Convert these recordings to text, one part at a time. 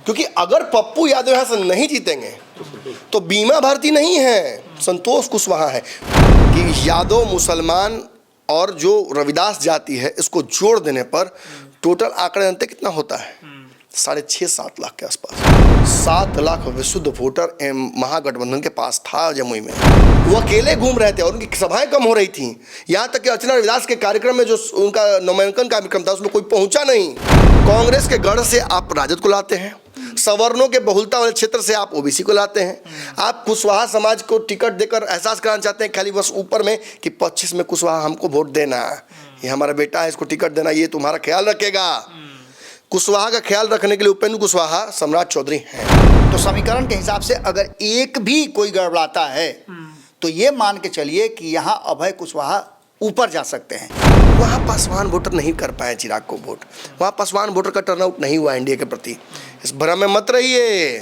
क्योंकि अगर पप्पू यादव यहाँ से नहीं जीतेंगे तो बीमा भारती नहीं है, संतोष कुशवाहा है। कि यादव, मुसलमान और जो रविदास जाति है, इसको जोड़ देने पर टोटल आंकड़े जानते कितना होता है? 6.5-7 लाख के आसपास। 7 लाख विशुद्ध वोटर महागठबंधन के पास था जमुई में। वो अकेले घूम रहे थे और उनकी सभाएं कम हो रही थी। यहाँ तक कि अर्चना रविदास के कार्यक्रम में जो उनका नामांकन कार्यक्रम था उसमें कोई पहुंचा नहीं। कांग्रेस के गढ़ से आप राजद को लाते हैं, सवर्णों के बहुलता वाले क्षेत्र से आप ओबीसी को लाते हैं। आप कुशवाहा समाज को टिकट देकर एहसास कराना चाहते हैं खाली बस ऊपर में कि 25 में कुशवाहा हमको वोट देना, ये हमारा बेटा है, इसको टिकट देना, ये तुम्हारा ख्याल रखेगा। कुशवाहा का ख्याल रखने के लिए उपेंद्र कुशवाहा, सम्राट चौधरी हैं। तो समीकरण के हिसाब से अगर एक भी कोई गड़बड़ाता है तो ये मान के चलिए कि यहाँ अभय कुशवाहा ऊपर जा सकते हैं। वहाँ पासवान वोटर नहीं कर पाए चिराग को वोट, वहाँ पासवान वोटर का टर्नआउट नहीं हुआ एनडीए के प्रति। इस भ्रम में मत रहिए।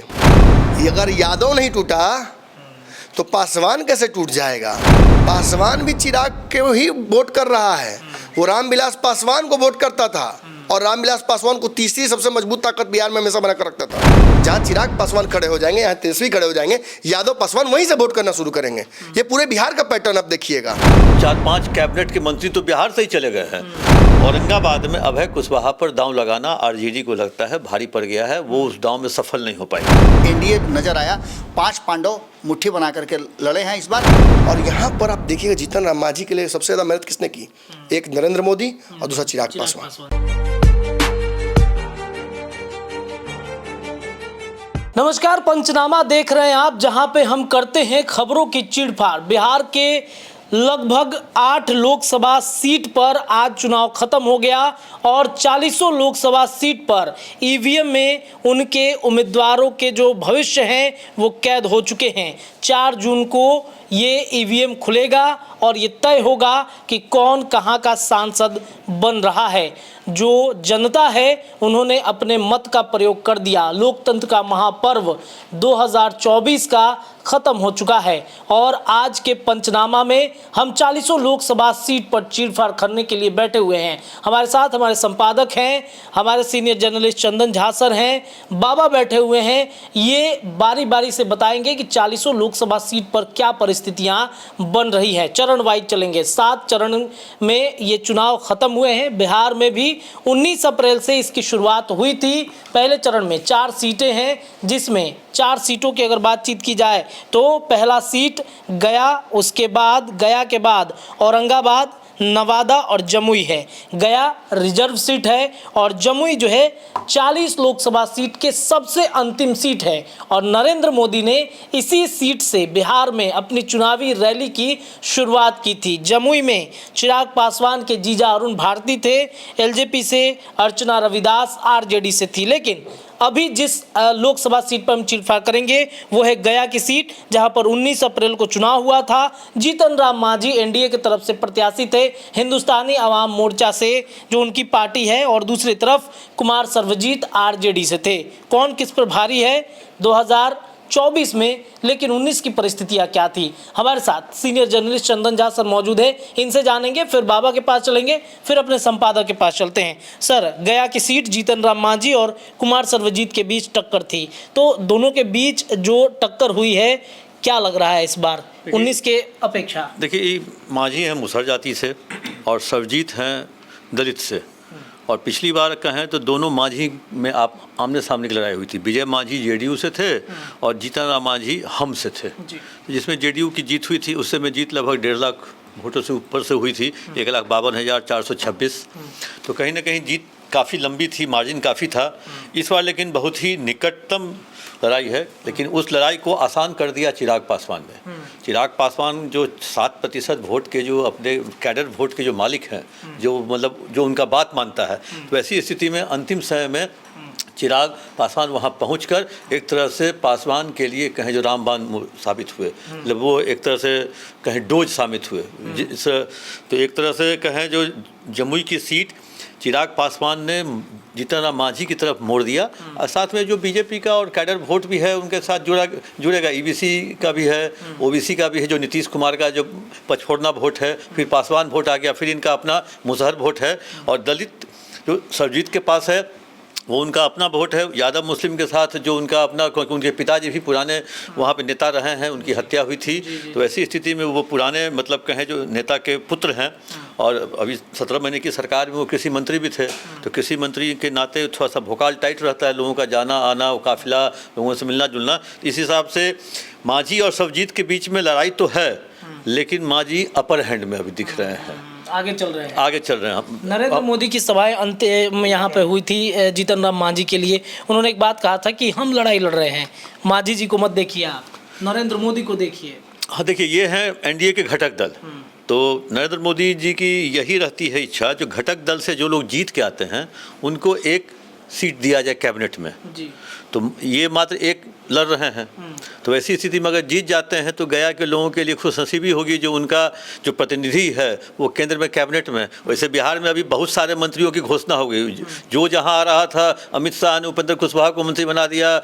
अगर यादव नहीं टूटा तो पासवान कैसे टूट जाएगा? पासवान भी चिराग के ही वोट कर रहा है। वो रामविलास पासवान को वोट करता था और रामविलास पासवान को तीसरी सबसे मजबूत ताकत बिहार में हमेशा बना कर रखता था। जहाँ चिराग पासवान खड़े हो जाएंगे, यहाँ तेजस्वी खड़े हो जाएंगे, यादव पासवान वहीं से वोट करना शुरू करेंगे। ये पूरे बिहार का पैटर्न आप देखिएगा। 4-5 कैबिनेट के मंत्री तो बिहार से ही चले गए हैं। औरंगाबाद में अभय कुशवाहा पर दांव लगाना आरजेडी को लगता है भारी पड़ गया है, वो उस दांव में सफल नहीं हो पाई। एनडीए नजर आया, 5 पांडव मुट्ठी बना करके लड़े हैं इस बार। और यहाँ पर आप देखिएगा जीतन राम मांझी के लिए सबसे ज्यादा मेहनत किसने की? एक नरेंद्र मोदी और दूसरा चिराग पासवान। नमस्कार, पंचनामा देख रहे हैं आप, जहां पे हम करते हैं खबरों की चीड़फाड़। बिहार के लगभग 8 लोकसभा सीट पर आज चुनाव खत्म हो गया और 40 लोकसभा सीट पर ईवीएम में उनके उम्मीदवारों के जो भविष्य हैं वो कैद हो चुके हैं। 4 जून को ये ईवीएम खुलेगा और ये तय होगा कि कौन कहां का सांसद बन रहा है। जो जनता है उन्होंने अपने मत का प्रयोग कर दिया। लोकतंत्र का महापर्व 2024 का खत्म हो चुका है और आज के पंचनामा में हम 40 लोकसभा सीट पर चीरफाड़ करने के लिए बैठे हुए हैं। हमारे साथ हमारे संपादक हैं, हमारे senior journalist Chandan Jha sir हैं, बाबा बैठे हुए हैं। ये बारी बारी से बताएंगे कि 40 लोकसभा सीट पर क्या परिस्थितियां बन रही हैं। चरण वाइज चलेंगे। 7 चरण में ये चुनाव खत्म हुए हैं। बिहार में भी 19 अप्रैल से इसकी शुरुआत हुई थी। पहले चरण में 4 सीटें हैं, जिसमें 4 सीटों की अगर बातचीत की जाए तो पहला सीट गया, उसके बाद गया के बाद औरंगाबाद, नवादा और जमुई है। गया रिजर्व सीट है और जमुई जो है 40 लोकसभा सीट के सबसे अंतिम सीट है। और नरेंद्र मोदी ने इसी सीट से बिहार में अपनी चुनावी रैली की शुरुआत की थी। जमुई में चिराग पासवान के जीजा अरुण भारती थे, एलजेपी से अर्चना रविदास आरजेडी से थी। लेकिन अभी जिस लोकसभा सीट पर हम चीरफाड़ करेंगे वो है गया की सीट, जहां पर 19 अप्रैल को चुनाव हुआ था। जीतन राम मांझी एनडीए की तरफ से प्रत्याशी थे, हिंदुस्तानी आवाम मोर्चा से जो उनकी पार्टी है, और दूसरी तरफ कुमार सर्वजीत आरजेडी से थे। कौन किस पर भारी है 2024 में, लेकिन 19 की परिस्थितियां क्या थी? हमारे साथ senior journalist Chandan Jha sir मौजूद है, इनसे जानेंगे, फिर बाबा के पास चलेंगे, फिर अपने संपादक के पास चलते हैं। सर, गया की सीट जीतन राम मांझी और कुमार सर्वजीत के बीच टक्कर थी, तो दोनों के बीच जो टक्कर हुई है, क्या लग रहा है इस बार 19 के अपेक्षा? देखिए, मांझी हैं मुसहर जाति से और सर्वजीत हैं दलित से। और पिछली बार कहें तो दोनों मांझी में आप आमने सामने की लड़ाई हुई थी। विजय मांझी जेडीयू से थे और जीतन राम मांझी हम से थे, जिसमें जेडीयू की जीत हुई थी। उससे में जीत लगभग 1.5 लाख वोटों से ऊपर से हुई थी, 1,52,426। तो कहीं ना कहीं जीत काफ़ी लंबी थी, मार्जिन काफ़ी था। इस बार लेकिन बहुत ही निकटतम लड़ाई है, लेकिन उस लड़ाई को आसान कर दिया चिराग पासवान ने। चिराग पासवान जो 7% वोट के, जो अपने कैडर वोट के जो मालिक हैं, जो मतलब जो उनका बात मानता है, तो ऐसी स्थिति में अंतिम समय में चिराग पासवान वहाँ पहुंचकर एक तरह से पासवान के लिए कहें जो रामबाण साबित हुए, मतलब वो एक तरह से कहें डोज साबित हुए। तो एक तरह से कहें जो जमुई की सीट चिराग पासवान ने जीतन राम मांझी की तरफ मोड़ दिया। और साथ में जो बीजेपी का और कैडर वोट भी है उनके साथ जुड़ेगा। ईबीसी का भी है, ओबीसी का भी है, जो नीतीश कुमार का जो पचफोड़ना वोट है, फिर पासवान वोट आ गया, फिर इनका अपना मुसहर वोट है। और दलित जो सर्वजीत के पास है, वो उनका अपना वोट है यादव मुस्लिम के साथ, जो उनका अपना, क्योंकि उनके पिताजी भी पुराने वहाँ पे नेता रहे हैं, उनकी हत्या हुई थी। तो ऐसी स्थिति में वो पुराने मतलब कहें जो नेता के पुत्र हैं, और अभी 17 महीने की सरकार में वो कृषि मंत्री भी थे। तो कृषि मंत्री के नाते थोड़ा सा भोकाल टाइट रहता है, लोगों का जाना आना, वो काफिला, लोगों से मिलना जुलना। इस हिसाब से मांझी और सरबजीत के बीच में लड़ाई तो है, लेकिन मांझी अपर हैंड में अभी दिख रहे हैं, आगे चल रहे हैं। नरेंद्र मोदी की सभाएं अंत में यहाँ पे हुई थी जीतन राम मांझी के लिए। उन्होंने एक बात कहा था कि हम लड़ाई लड़ रहे हैं, मांझी जी को मत देखिए, आप नरेंद्र मोदी को देखिए। हाँ देखिए, ये हैं एनडीए के घटक दल। तो नरेंद्र मोदी जी की यही रहती है इच्छा, जो घटक दल से जो लोग जीत के आते हैं उनको एक सीट दिया जाए कैबिनेट में जी। तो ये मात्र एक लड़ रहे हैं। तो ऐसी स्थिति में अगर जीत जाते हैं तो गया के लोगों के लिए खुशनसीबी होगी, जो उनका जो प्रतिनिधि है वो केंद्र में कैबिनेट में। वैसे बिहार में अभी बहुत सारे मंत्रियों की घोषणा हो गई, जो जहां आ रहा था, अमित शाह ने उपेंद्र कुशवाहा को मंत्री बना दिया,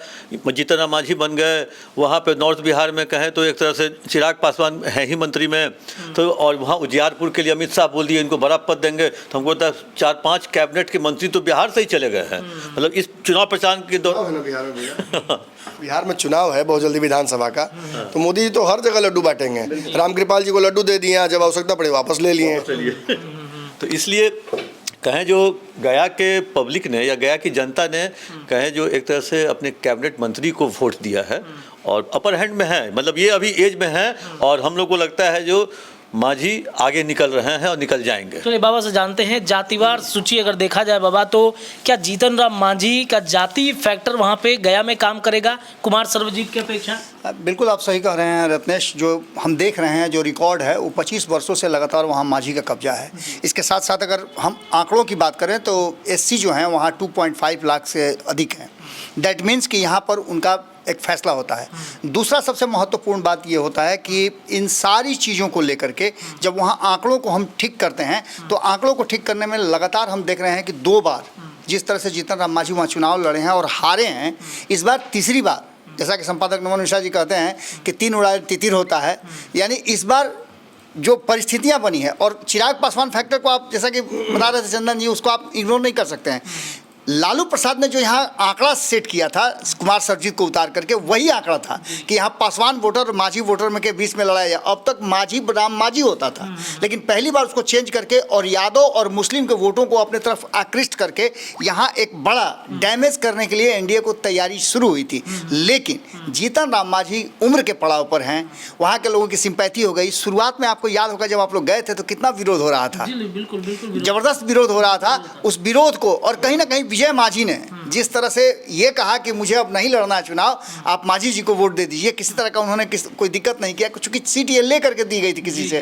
जीतन राम मांझी बन गए। वहाँ पे नॉर्थ बिहार में कहें तो एक तरह से चिराग पासवान है ही मंत्री में, तो और वहाँ उजियारपुर के लिए अमित शाह बोल दिए इनको बड़ा पद देंगे। तो हमको लगता है 4-5 कैबिनेट के मंत्री तो बिहार से ही चले गए हैं। मतलब इस चुनाव प्रचार के दौरान बिहार में चुनाव है बहुत जल्दी विधानसभा का, तो मोदी जी तो हर जगह लड्डू बांटेंगे। रामकृपाल जी को लड्डू दे दिए, जब आवश्यकता पड़े वापस ले लिए। तो इसलिए कहें जो गया के पब्लिक ने या गया की जनता ने कहें जो एक तरह से अपने कैबिनेट मंत्री को वोट दिया है और अपर हैंड में है, मतलब ये अभी एज में है। और हम लोग को लगता है जो मांझी आगे निकल रहे हैं और निकल जाएंगे। तो ये बाबा से जानते हैं, जातिवार सूची अगर देखा जाए बाबा, तो क्या जीतन राम मांझी का जाति फैक्टर वहाँ पे गया में काम करेगा कुमार सर्वजीत की अपेक्षा? बिल्कुल आप सही कह रहे हैं रत्नेश। जो हम देख रहे हैं, जो रिकॉर्ड है वो 25 वर्षों से लगातार वहाँ मांझी का कब्जा है। इसके साथ साथ अगर हम आंकड़ों की बात करें तो एससी जो हैं वहाँ 2.5 लाख से अधिक हैं। दैट मीन्स कि यहाँ पर उनका एक फैसला होता है। दूसरा सबसे महत्वपूर्ण बात ये होता है कि इन सारी चीज़ों को लेकर के जब वहाँ आंकड़ों को हम ठीक करते हैं, तो आंकड़ों को ठीक करने में लगातार हम देख रहे हैं कि 2 बार जिस तरह से जीतन राम मांझी वहाँ चुनाव लड़े हैं और हारे हैं, इस बार तीसरी बार, जैसा कि संपादक नमन मिश्रा जी कहते हैं कि 3 उड़ाए तितिर होता है। यानी इस बार जो परिस्थितियां बनी है, और चिराग पासवान फैक्टर को आप जैसा कि बता रहे थे चंदन जी, उसको आप इग्नोर नहीं कर सकते हैं। लालू प्रसाद ने जो यहाँ आंकड़ा सेट किया था कुमार सर्वजीत को उतार करके, वही आंकड़ा था कि यहाँ पासवान वोटर और मांझी वोटर में के बीच में लड़ाई है। अब तक मांझी बनाम मांझी होता था, लेकिन पहली बार उसको चेंज करके और यादव और मुस्लिम के वोटों को अपने तरफ आकृष्ट करके यहाँ एक बड़ा डैमेज करने के लिए एनडीए को तैयारी शुरू हुई थी। लेकिन जीतन राम मांझी उम्र के पड़ाव पर हैं, वहाँ के लोगों की सिंपैथी हो गई। शुरुआत में आपको याद होगा जब आप लोग गए थे तो कितना विरोध हो रहा था, बिल्कुल जबरदस्त विरोध हो रहा था। उस विरोध को, और कहीं ना कहीं विजय मांझी ने जिस तरह से ये कहा कि मुझे अब नहीं लड़ना है चुनाव, आप मांझी जी को वोट दे दीजिए, किसी तरह का उन्होंने कोई दिक्कत नहीं किया, क्योंकि सीट ये ले करके दी गई थी किसी से।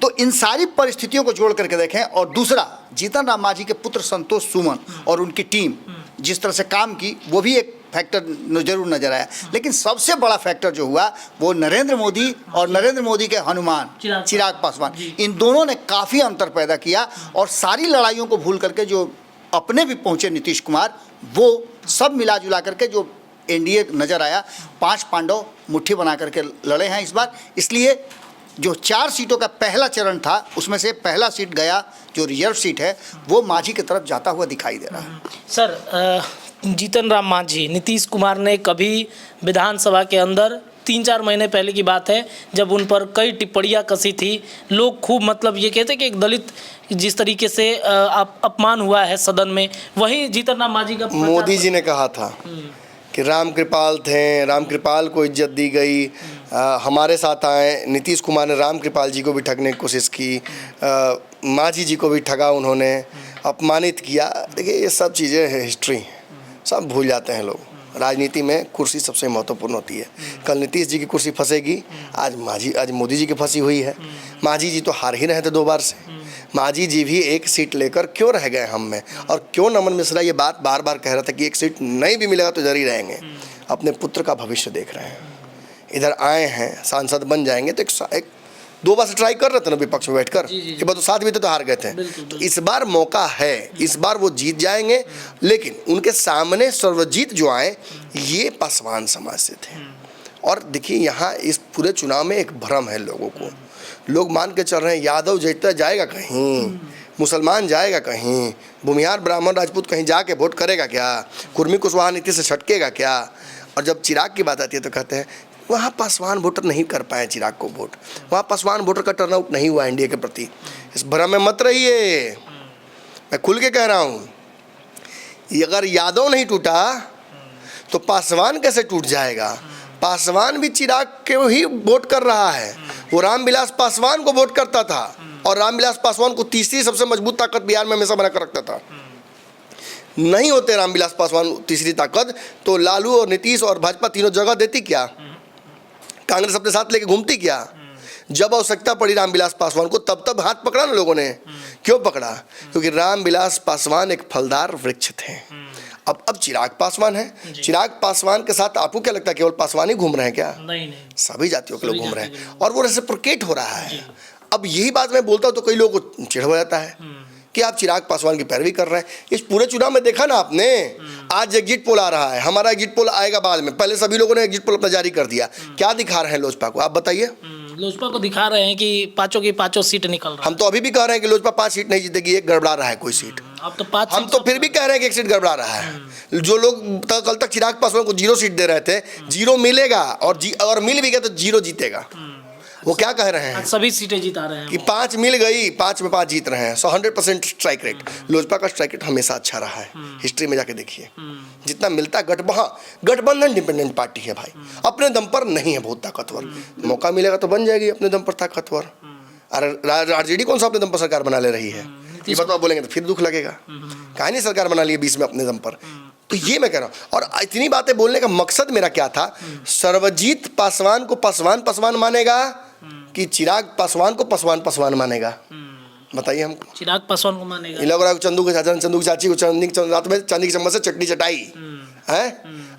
तो इन सारी परिस्थितियों को जोड़ करके देखें। और दूसरा, जीतन राम मांझी के पुत्र संतोष सुमन और उनकी टीम जिस तरह से काम की, वो भी एक फैक्टर जरूर नजर आया। लेकिन सबसे बड़ा फैक्टर जो हुआ वो नरेंद्र मोदी और नरेंद्र मोदी के हनुमान चिराग पासवान, इन दोनों ने काफ़ी अंतर पैदा किया। और सारी लड़ाइयों को भूल करके जो अपने भी पहुंचे नीतीश कुमार, वो सब मिला जुला करके जो एनडीए नजर आया, 5 पांडव मुट्ठी बना करके लड़े हैं इस बार। इसलिए जो 4 सीटों का पहला चरण था, उसमें से पहला सीट गया, जो रिजर्व सीट है, वो मांझी की तरफ जाता हुआ दिखाई दे रहा है। सर, जीतन राम मांझी, नीतीश कुमार ने कभी विधानसभा के अंदर 3-4 महीने पहले की बात है, जब उन पर कई टिप्पणियां कसी थी, लोग खूब मतलब ये कहते कि एक दलित जिस तरीके से अपमान हुआ है सदन में, वही जीतन राम मांझी का मोदी जी ने कहा था कि रामकृपाल थे, रामकृपाल को इज्जत दी गई, हमारे साथ आए। नीतीश कुमार ने रामकृपाल जी को भी ठगने की कोशिश की, मांझी जी को भी ठगा उन्होंने, अपमानित किया। देखिए ये सब चीज़ें है, हिस्ट्री, सब भूल जाते हैं लोग। राजनीति में कुर्सी सबसे महत्वपूर्ण होती है। कल नीतीश जी की कुर्सी फंसेगी, आज मोदी जी की फंसी हुई है। मांझी जी तो हार ही रहे थे 2 बार से। मांझी जी भी एक सीट लेकर क्यों रह गए हम में, और क्यों नमन मिश्रा ये बात बार बार कह रहा था कि एक सीट नहीं भी मिलेगा तो इधर ही रहेंगे। अपने पुत्र का भविष्य देख रहे हैं, इधर आए हैं, सांसद बन जाएंगे। तो एक 2 बार से ट्राई कर रहे थे ना विपक्ष में बैठकर, ये बात तो साथ भी थे तो हार गए थे। तो इस बार मौका है, इस बार वो जीत जाएंगे। लेकिन उनके सामने सर्वजीत जो आए, ये पासवान समाज से थे। और देखिए यहाँ इस पूरे चुनाव में एक भ्रम है लोगों को, लोग मान के चल रहे हैं यादव जीतता जाएगा कहीं, मुसलमान जाएगा कहीं, भूमिहार ब्राह्मण राजपूत कहीं जाके वोट करेगा क्या, कुर्मी कुशवाहा नीति से छटकेगा क्या। और जब चिराग की बात आती है तो कहते हैं वहाँ पासवान वोटर नहीं कर पाए चिराग को वोट, वहाँ पासवान वोटर का टर्नआउट नहीं हुआ एनडीए के प्रति। इस भ्रम में मत रहिए, मैं खुल के कह रहा हूँ, अगर यादव नहीं टूटा तो पासवान कैसे टूट जाएगा। पासवान भी चिराग के ही वोट कर रहा है, वो रामविलास पासवान को वोट करता था और रामविलास पासवान को तीसरी सबसे मजबूत ताकत बिहार में हमेशा बनाकर रखता था। नहीं होते रामविलास पासवान तीसरी ताकत तो लालू और नीतीश और भाजपा तीनों जगह देती क्या, कांग्रेस अपने साथ लेके घूमती क्या। जब आवश्यकता पड़ी रामविलास पासवान को तब हाथ पकड़ा ना लोगों ने। क्यों पकड़ा, क्योंकि रामविलास पासवान एक फलदार वृक्ष थे। अब चिराग पासवान है, चिराग पासवान के साथ आपको क्या लगता है केवल पासवान ही घूम रहे हैं क्या? नहीं, सभी जातियों के लोग घूम रहे हैं और वो रेसिप्रोकेट हो रहा है। अब यही बात मैं बोलता हूँ तो कई लोगों को चिढ़ हो जाता है कि आप चिराग पासवान की पैरवी कर रहे हैं। इस पूरे चुनाव में देखा ना आपने, आज एग्जिट पोल आ रहा है, हमारा एग्जिट पोल आएगा बाद में, पहले सभी लोगों ने एग्जिट पोल अपना जारी कर दिया। क्या दिखा रहे हैं लोजपा को, आप बताइए। लोजपा को दिखा रहे हैं कि पांचों की पांचों सीट निकल रहा है। हम तो अभी भी कह रहे हैं कि लोजपा 5 सीट नहीं जीतेगी, एक गड़बड़ा रहा है कोई सीट। अब तो 5 हम तो फिर भी कह रहे हैं कि एक सीट गड़बड़ा रहा है। जो लोग कल तक चिराग पासवान को 0 सीट दे रहे थे, 0 मिलेगा और मिल भी गया तो 0 जीतेगा। वो क्या कह रहे हैं, सभी सीटें जिता रहे हैं कि 5 मिल गई, 5 में 5 जीत रहे हैं। 100% स्ट्राइक रेट। लोजपा का स्ट्राइक रेट हमेशा अच्छा रहा है, हिस्ट्री में जाके देखिए जितना मिलता है। गठबंधन डिपेंडेंट पार्टी है भाई, अपने दम पर नहीं है बहुत ताकतवर। मौका मिलेगा तो बन जाएगी अपने दम पर ताकतवर। अरे आरजेडी कौन सा अपने दम पर सरकार बना ले रही है, ये बात आप बोलेंगे तो फिर दुख लगेगा। कहीं नहीं सरकार बना ली है 20 में अपने दम पर। तो ये मैं कह रहा हूँ, और इतनी बातें बोलने का मकसद मेरा क्या था, सर्वजीत पासवान को पासवान मानेगा कि चिराग पासवान को पासवान मानेगा, बताइए हमको। चिराग पासवान को मानेगा। लग रहा है चंदू के चाची को रात में चांदी की चम्मच से चटनी चटाई है।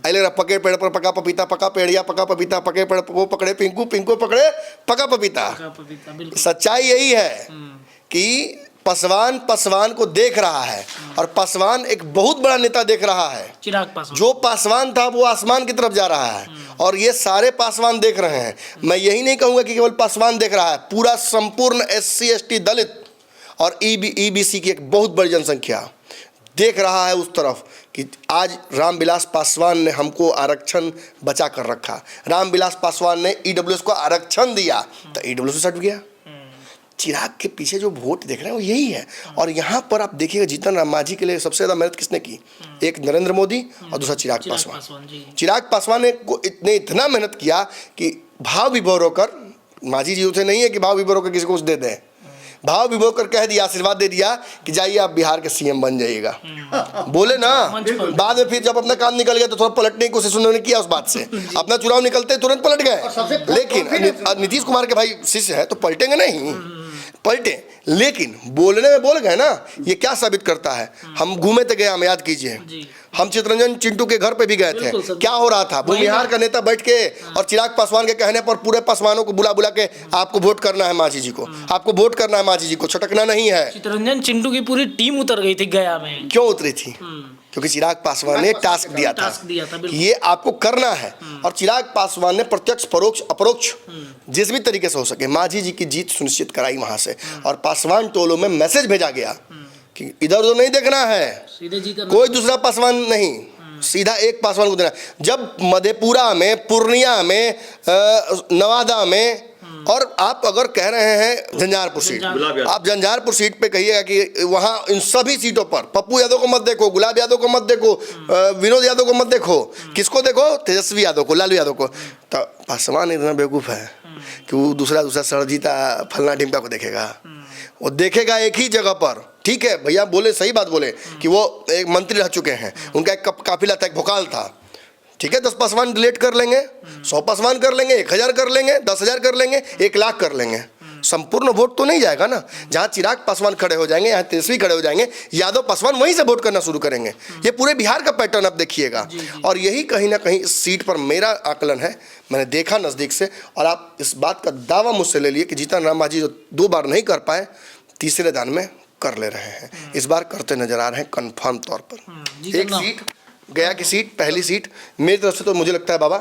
लग रहा पके पेड़ पर पका पपीता, पका पेड़िया पका पपीता, पके पेड़ वो पकड़े पिंकू, पिंकू पकड़े पका पपीता। सच्चाई यही है कि पासवान को देख रहा है और पासवान एक बहुत बड़ा नेता देख रहा है। चिराग पासवान, जो पासवान था वो आसमान की तरफ जा रहा है और ये सारे पासवान देख रहे हैं। मैं यही नहीं कहूँगा कि केवल पासवान देख रहा है, पूरा संपूर्ण SC ST दलित और EBC की एक बहुत बड़ी जनसंख्या देख रहा है उस तरफ कि आज रामविलास पासवान ने हमको आरक्षण बचा कर रखा। रामविलास पासवान ने EWS को आरक्षण दिया तो EWS से हट गया। चिराग के पीछे जो वोट देख रहे हैं वो यही है। और यहाँ पर आप देखिएगा जीतन राम मांझी के लिए सबसे ज़्यादा मेहनत किसने की, एक नरेंद्र मोदी और दूसरा चिराग पासवान। चिराग पासवान ने इतना मेहनत किया कि भाव विभोर होकर, मांझी जी उसे नहीं है कि भाव विभोर होकर किसी को कुछ दे दें, भाव विभोर कर कह दिया, आशीर्वाद दे दिया कि जाइए आप बिहार के CM बन जाइएगा। बोले ना, बाद में फिर जब अपना काम निकल गया तो थोड़ा पलटने की कोशिश उन्होंने किया, उस बात से अपना चुनाव निकलते तुरंत पलट गए। लेकिन नीतीश कुमार के भाई शिष्य है तो पलटेंगे नहीं, पलटे, लेकिन बोलने में बोल गए ना। ये क्या साबित करता है, हम घूमे थे गया, हम याद कीजिए, हम चितरंजन चिंटू के घर पे भी गए थे। क्या हो रहा था, भूमिहार का नेता बैठ के और चिराग पासवान के कहने पर पूरे पासवानों को बुला के आपको वोट करना है मांझी जी को, आपको वोट करना है मांझी जी को, छटकना नहीं है। चितरंजन चिंटू की पूरी टीम उतर गई थी गया में। क्यों उतरी थी, क्योंकि चिराग पासवान ने टास्क दिया था ये आपको करना है। और चिराग पासवान ने प्रत्यक्ष परोक्ष अपरोक्ष जिस भी तरीके से हो सके मांझी जी की जीत सुनिश्चित कराई वहां से। और पासवान टोलों में मैसेज भेजा गया कि इधर उधर नहीं देखना है, कोई दूसरा पासवान नहीं, सीधा एक पासवान को देना। जब मधेपुरा में, पूर्णिया में, नवादा में, और आप अगर कह रहे हैं झंझारपुर सीट, आप झंझारपुर सीट पे कहिएगा कि वहाँ इन सभी सीटों पर पप्पू यादव को मत देखो, गुलाब यादव को मत देखो, विनोद यादव को मत देखो, किसको देखो, तेजस्वी यादव को, लालू यादव को। तो पासवान इतना बेवकूफ़ है कि वो दूसरा सरजीता फलना ढिमका को देखेगा। वो देखेगा एक ही जगह पर, ठीक है भैया बोले, सही बात बोले कि वो एक मंत्री रह चुके हैं, उनका एक काफिला था, एक भोकाल था, ठीक है। 10 पासवान डिलीट कर लेंगे, 100 पासवान कर लेंगे, 1000 कर लेंगे, 10,000 कर लेंगे, 1 लाख कर लेंगे, संपूर्ण वोट तो नहीं जाएगा ना। जहाँ चिराग पासवान खड़े हो जाएंगे, यहाँ तेजस्वी खड़े हो जाएंगे, यादव पासवान वहीं से वोट करना शुरू करेंगे। ये पूरे बिहार का पैटर्न आप देखिएगा। और यही कहीं ना कहीं इस सीट पर मेरा आकलन है, मैंने देखा नज़दीक से। और आप इस बात का दावा मुझसे ले लिए कि जीतन राम मांझी जो 2 बार नहीं कर पाए, तीसरे दान में कर ले रहे हैं, इस बार करते नजर आ रहे हैं कन्फर्म तौर पर। एक सीट गया की सीट, पहली सीट मेरी तरफ से तो मुझे लगता है बाबा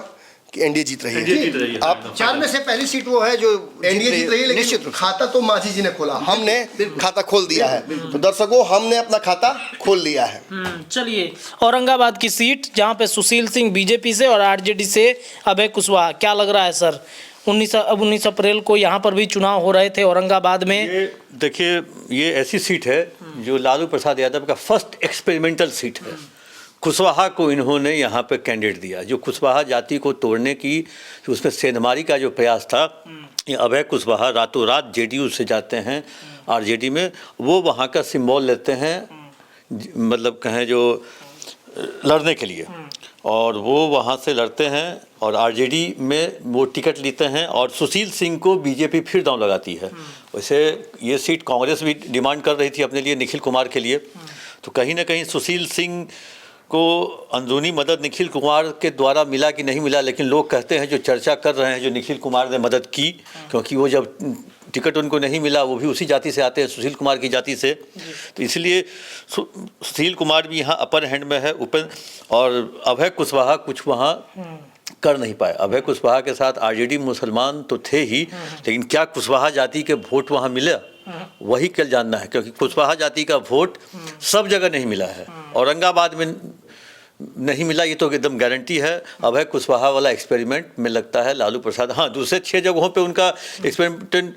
कि एनडीए जीत रही एनडीए जीत रही है। है। आप 4 में से पहली सीट वो है जो एनडीए जीत रही है, निश्चित लेकिन रूप से। खाता तो मांझी जी ने खोला, हमने खाता खोल दिया है। तो दर्शकों, हमने अपना खाता खोल लिया है। चलिए, औरंगाबाद की सीट जहां पे सुशील सिंह बीजेपी से और आरजेडी से अभय कुशवाहा, क्या लग रहा है सर? 19 अप्रैल को यहाँ पर भी चुनाव हो रहे थे औरंगाबाद में। ये देखिए, ये ऐसी सीट है जो लालू प्रसाद यादव का फर्स्ट एक्सपेरिमेंटल सीट है। कुशवाहा को इन्होंने यहाँ पे कैंडिडेट दिया, जो कुशवाहा जाति को तोड़ने की, उसमें सेंधमारी का जो प्रयास था, ये अभय कुशवाहा रातों रात जेडीयू से जाते हैं आरजेडी में, वो वहाँ का सिंबल लेते हैं, मतलब कहें जो लड़ने के लिए, और वो वहाँ से लड़ते हैं और आरजेडी में वो टिकट लेते हैं और सुशील सिंह को बीजेपी फिर दांव लगाती है। वैसे ये सीट कांग्रेस भी डिमांड कर रही थी अपने लिए, निखिल कुमार के लिए। तो कहीं ना कहीं सुशील सिंह को अंदरूनी मदद निखिल कुमार के द्वारा मिला कि नहीं मिला, लेकिन लोग कहते हैं, जो चर्चा कर रहे हैं, जो निखिल कुमार ने मदद की, क्योंकि वो जब टिकट उनको नहीं मिला, वो भी उसी जाति से आते हैं, सुशील कुमार की जाति से, तो इसलिए सुशील कुमार भी यहाँ अपर हैंड में है। और अभय कुशवाहा कुछ वहाँ कर नहीं पाए। अभय कुशवाहा के साथ आरजेडी मुसलमान तो थे ही, लेकिन क्या कुशवाहा जाति के वोट वहाँ मिले, वही कल जानना है, क्योंकि कुशवाहा जाति का वोट सब जगह नहीं मिला है। औरंगाबाद में नहीं मिला, ये तो एकदम गारंटी है। अभय कुशवाहा वाला एक्सपेरिमेंट में लगता है लालू प्रसाद, हाँ दूसरे 6 जगहों पे उनका एक्सपेरिमेंट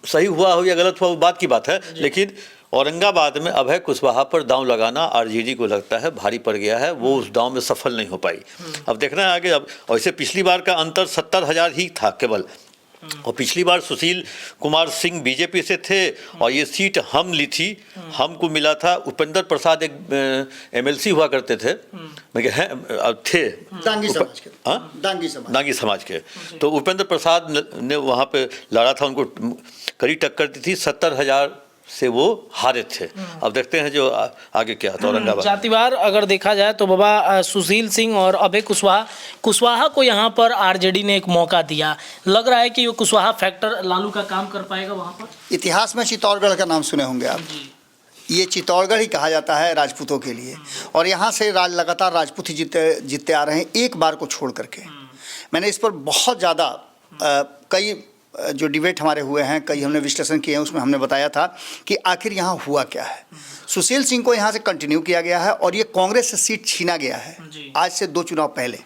सही हुआ हो या गलत हुआ वो बात की बात है, लेकिन औरंगाबाद में अभय कुशवाहा पर दांव लगाना आरजेडी को लगता है भारी पड़ गया है, वो उस दांव में सफल नहीं हो पाई। अब देखना है आगे। अब वैसे पिछली बार का अंतर 70,000 ही था केवल, और पिछली बार सुशील कुमार सिंह बीजेपी से थे और ये सीट हम ली थी, हमको मिला था। उपेंद्र प्रसाद एक एमएलसी हुआ करते थे, थे दांगी समाज के। हाँ? दांगी समाज के। तो उपेंद्र प्रसाद ने वहाँ पे लड़ा था, उनको कड़ी टक्कर दी थी, 70,000 से वो हारे थे। अब देखते हैं जो आगे क्या होता है औरंगाबाद। जातिवार अगर देखा जाए तो बाबा सुशील सिंह और अभय कुशवाहा को यहाँ पर आरजेडी ने एक मौका दिया, लग रहा है कि वो कुशवाहा फैक्टर लालू का काम कर पाएगा वहाँ पर। इतिहास में चित्तौड़गढ़ का नाम सुने होंगे आप, ये चित्तौड़गढ़ ही कहा जाता है राजपूतों के लिए, और यहाँ से लगातार राजपूत ही जीतते आ रहे हैं, एक बार को छोड़ करके। मैंने इस पर बहुत ज़्यादा कई जो डिबेट हमारे हुए हैं, कई हमने विश्लेषण किए हैं, उसमें हमने बताया था कि आखिर यहाँ हुआ क्या है। सुशील सिंह को यहाँ से कंटिन्यू किया गया है और ये कांग्रेस से सीट छीना गया है आज से 2 चुनाव पहले।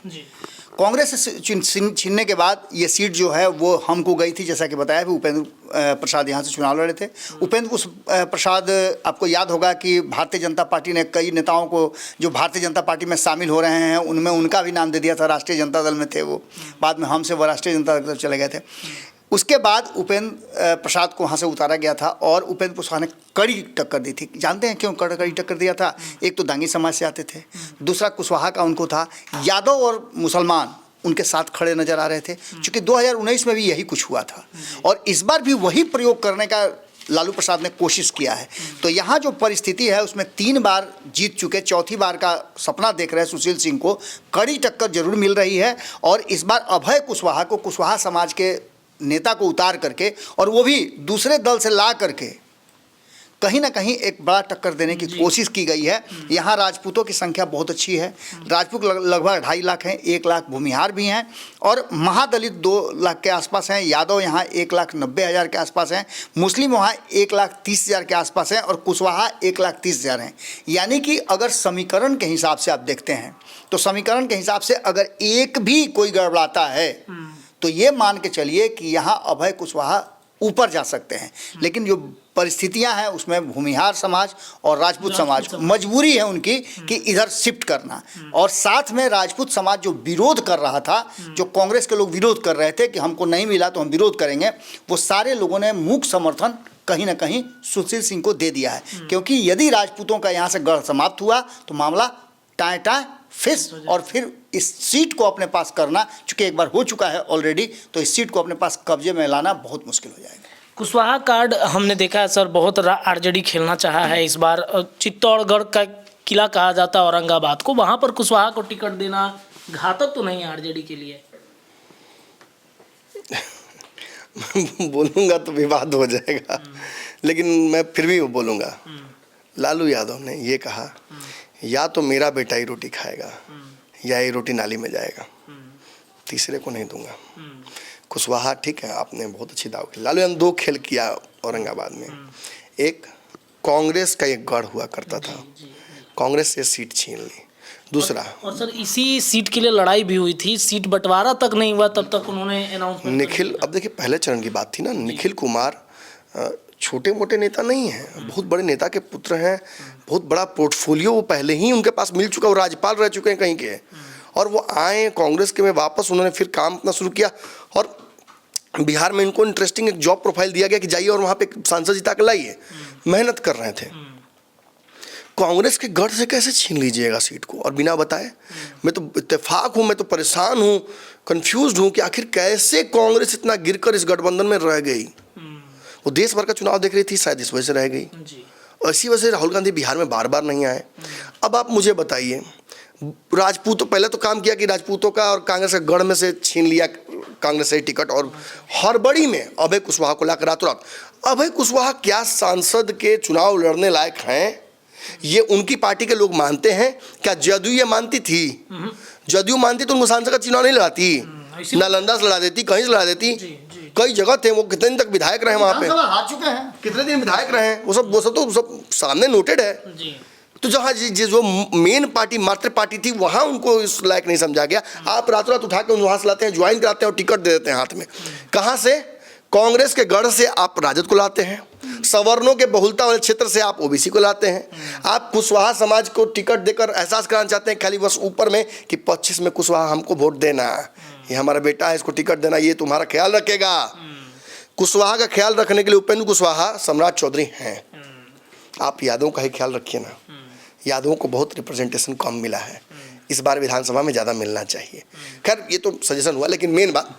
कांग्रेस से छीनने के बाद ये सीट जो है वो हमको गई थी, जैसा कि बताया भी। उपेंद्र प्रसाद यहाँ से चुनाव लड़े थे। उपेंद्र प्रसाद, आपको याद होगा कि भारतीय जनता पार्टी ने कई नेताओं को जो भारतीय जनता पार्टी में शामिल हो रहे हैं उनमें उनका भी नाम दे दिया था, राष्ट्रीय जनता दल में थे वो, बाद में हमसे वो राष्ट्रीय जनता दल चले गए थे। उसके बाद उपेंद्र प्रसाद को वहाँ से उतारा गया था और उपेंद्र प्रसाद ने कड़ी टक्कर दी थी। जानते हैं क्यों कड़ी टक्कर दिया था? एक तो दांगी समाज से आते थे, दूसरा कुशवाहा का उनको था, यादव और मुसलमान उनके साथ खड़े नजर आ रहे थे, क्योंकि 2019 में भी यही कुछ हुआ था और इस बार भी वही प्रयोग करने का लालू प्रसाद ने कोशिश किया है। तो यहाँ जो परिस्थिति है उसमें 3 बार जीत चुके, 4थी बार का सपना देख रहे हैं सुशील सिंह को, कड़ी टक्कर जरूर मिल रही है। और इस बार अभय कुशवाहा को, कुशवाहा समाज के नेता को उतार करके और वो भी दूसरे दल से ला करके कहीं ना कहीं एक बड़ा टक्कर देने की कोशिश की गई है। यहाँ राजपूतों की संख्या बहुत अच्छी है, राजपूत लगभग 2.5 लाख हैं, 1 लाख भूमिहार भी हैं और महादलित 2 लाख के आसपास हैं। यादव यहाँ 1,90,000 के आसपास हैं, मुस्लिम वहाँ 1,30,000 के आसपास हैं और कुशवाहा 1,30,000 हैं। यानी कि अगर समीकरण के हिसाब से आप देखते हैं तो समीकरण के हिसाब से अगर एक भी कोई गड़बड़ाता है तो ये मान के चलिए कि यहाँ अभय कुशवाहा ऊपर जा सकते हैं। लेकिन जो परिस्थितियां हैं उसमें भूमिहार समाज और राजपूत समाज मजबूरी है उनकी कि इधर शिफ्ट करना, और साथ में राजपूत समाज जो विरोध कर रहा था, जो कांग्रेस के लोग विरोध कर रहे थे कि हमको नहीं मिला तो हम विरोध करेंगे, वो सारे लोगों ने मूक समर्थन कहीं ना कहीं सुशील सिंह को दे दिया है। क्योंकि यदि राजपूतों का यहाँ से गढ़ समाप्त हुआ तो मामला टाँ फिस, और फिर इस सीट को अपने पास करना, चूँकि एक बार हो चुका है ऑलरेडी, तो इस सीट को अपने पास कब्जे में लाना बहुत मुश्किल हो जाएगा। कुशवाहा कार्ड हमने देखा है सर, बहुत आरजेडी खेलना चाहा है इस बार। चित्तौड़गढ़ का किला कहा जाता है औरंगाबाद को, वहाँ पर कुशवाहा को टिकट देना घातक तो नहीं है आरजेडी के लिए? बोलूँगा तो विवाद हो जाएगा, लेकिन मैं फिर भी बोलूँगा। लालू यादव ने ये कहा, या तो मेरा बेटा ही रोटी खाएगा या ये रोटी नाली में जाएगा। तीसरे को नहीं दूंगा। कुशवाहा ठीक है, आपने बहुत अच्छी दाव की। लालू यादव 2 खेल किया औरंगाबाद में। एक, कांग्रेस का एक गढ़ हुआ करता था, कांग्रेस से सीट छीन ली। दूसरा, और सर इसी सीट के लिए लड़ाई भी हुई थी, सीट बंटवारा तक नहीं हुआ तब तक उन्होंने अनाउंसमेंट। निखिल, अब देखिए पहले चरण की बात थी ना, निखिल कुमार छोटे मोटे नेता नहीं हैं, बहुत बड़े नेता के पुत्र हैं, बहुत बड़ा पोर्टफोलियो वो पहले ही उनके पास मिल चुका, वो राज्यपाल रह चुके हैं कहीं के, और वो आए कांग्रेस के में वापस, उन्होंने फिर काम अपना शुरू किया। और बिहार में इनको इंटरेस्टिंग एक जॉब प्रोफाइल दिया गया कि जाइए और वहाँ पे सांसद जिता के लाइए, मेहनत कर रहे थे। कांग्रेस के गढ़ से कैसे छीन लीजिएगा सीट को और बिना बताए? मैं तो इत्तेफाक हूँ, मैं तो परेशान हूँ, कंफ्यूज हूँ कि आखिर कैसे कांग्रेस इतना गिरकर इस गठबंधन में रह गई। वो देश भर का चुनाव देख रही थी, शायद इस वजह से रह गई। इसी वजह से राहुल गांधी बिहार में बार बार नहीं आए। अब आप मुझे बताइए, राजपूतों पहले तो काम किया कि राजपूतों का और कांग्रेस के गढ़ में से छीन लिया कांग्रेस से टिकट, और हड़बड़ी में अभय कुशवाहा को लाकर रातों रात। अभय कुशवाहा क्या सांसद के चुनाव लड़ने लायक हैं? ये उनकी पार्टी के लोग मानते हैं क्या? जदयू ये मानती थी, जदयू मानती तो उनको सांसद का चुनाव नहीं लड़ाती, नालंदा से लड़ा देती, कहीं से लड़ा देती। कई जगह थे, वो कितने दिन तक विधायक रहे वहाँ पे, हार चुके हैं, कितने दिन विधायक रहे, वो सब तो सब सामने नोटेड है। तो जहाँ जो मेन पार्टी मातृ पार्टी थी वहाँ उनको इस लायक नहीं समझा गया। आप रातों रात उठा के वहाँ से लाते हैं, ज्वाइन कराते हैं और टिकट दे देते हैं हाथ में। कहाँ से? कांग्रेस के गढ़ से आप राजद को लाते हैं, सवर्णों के बहुलता वाले क्षेत्र से आप ओबीसी को लाते हैं। आप कुशवाहा समाज को टिकट देकर एहसास कराना चाहते हैं खाली बस ऊपर में कि 25 में कुशवाहा हमको वोट देना, ये हमारा बेटा है, इसको टिकट देना, ये तुम्हारा ख्याल रखेगा। कुशवाहा का ख्याल रखने के लिए उपेंद्र कुशवाहा सम्राट चौधरी हैं। आप यादवों का ही ख्याल रखिए ना, यादवों को बहुत रिप्रेजेंटेशन कम मिला है, इस बार विधानसभा में ज़्यादा मिलना चाहिए। खैर ये तो सजेशन हुआ, लेकिन मेन बात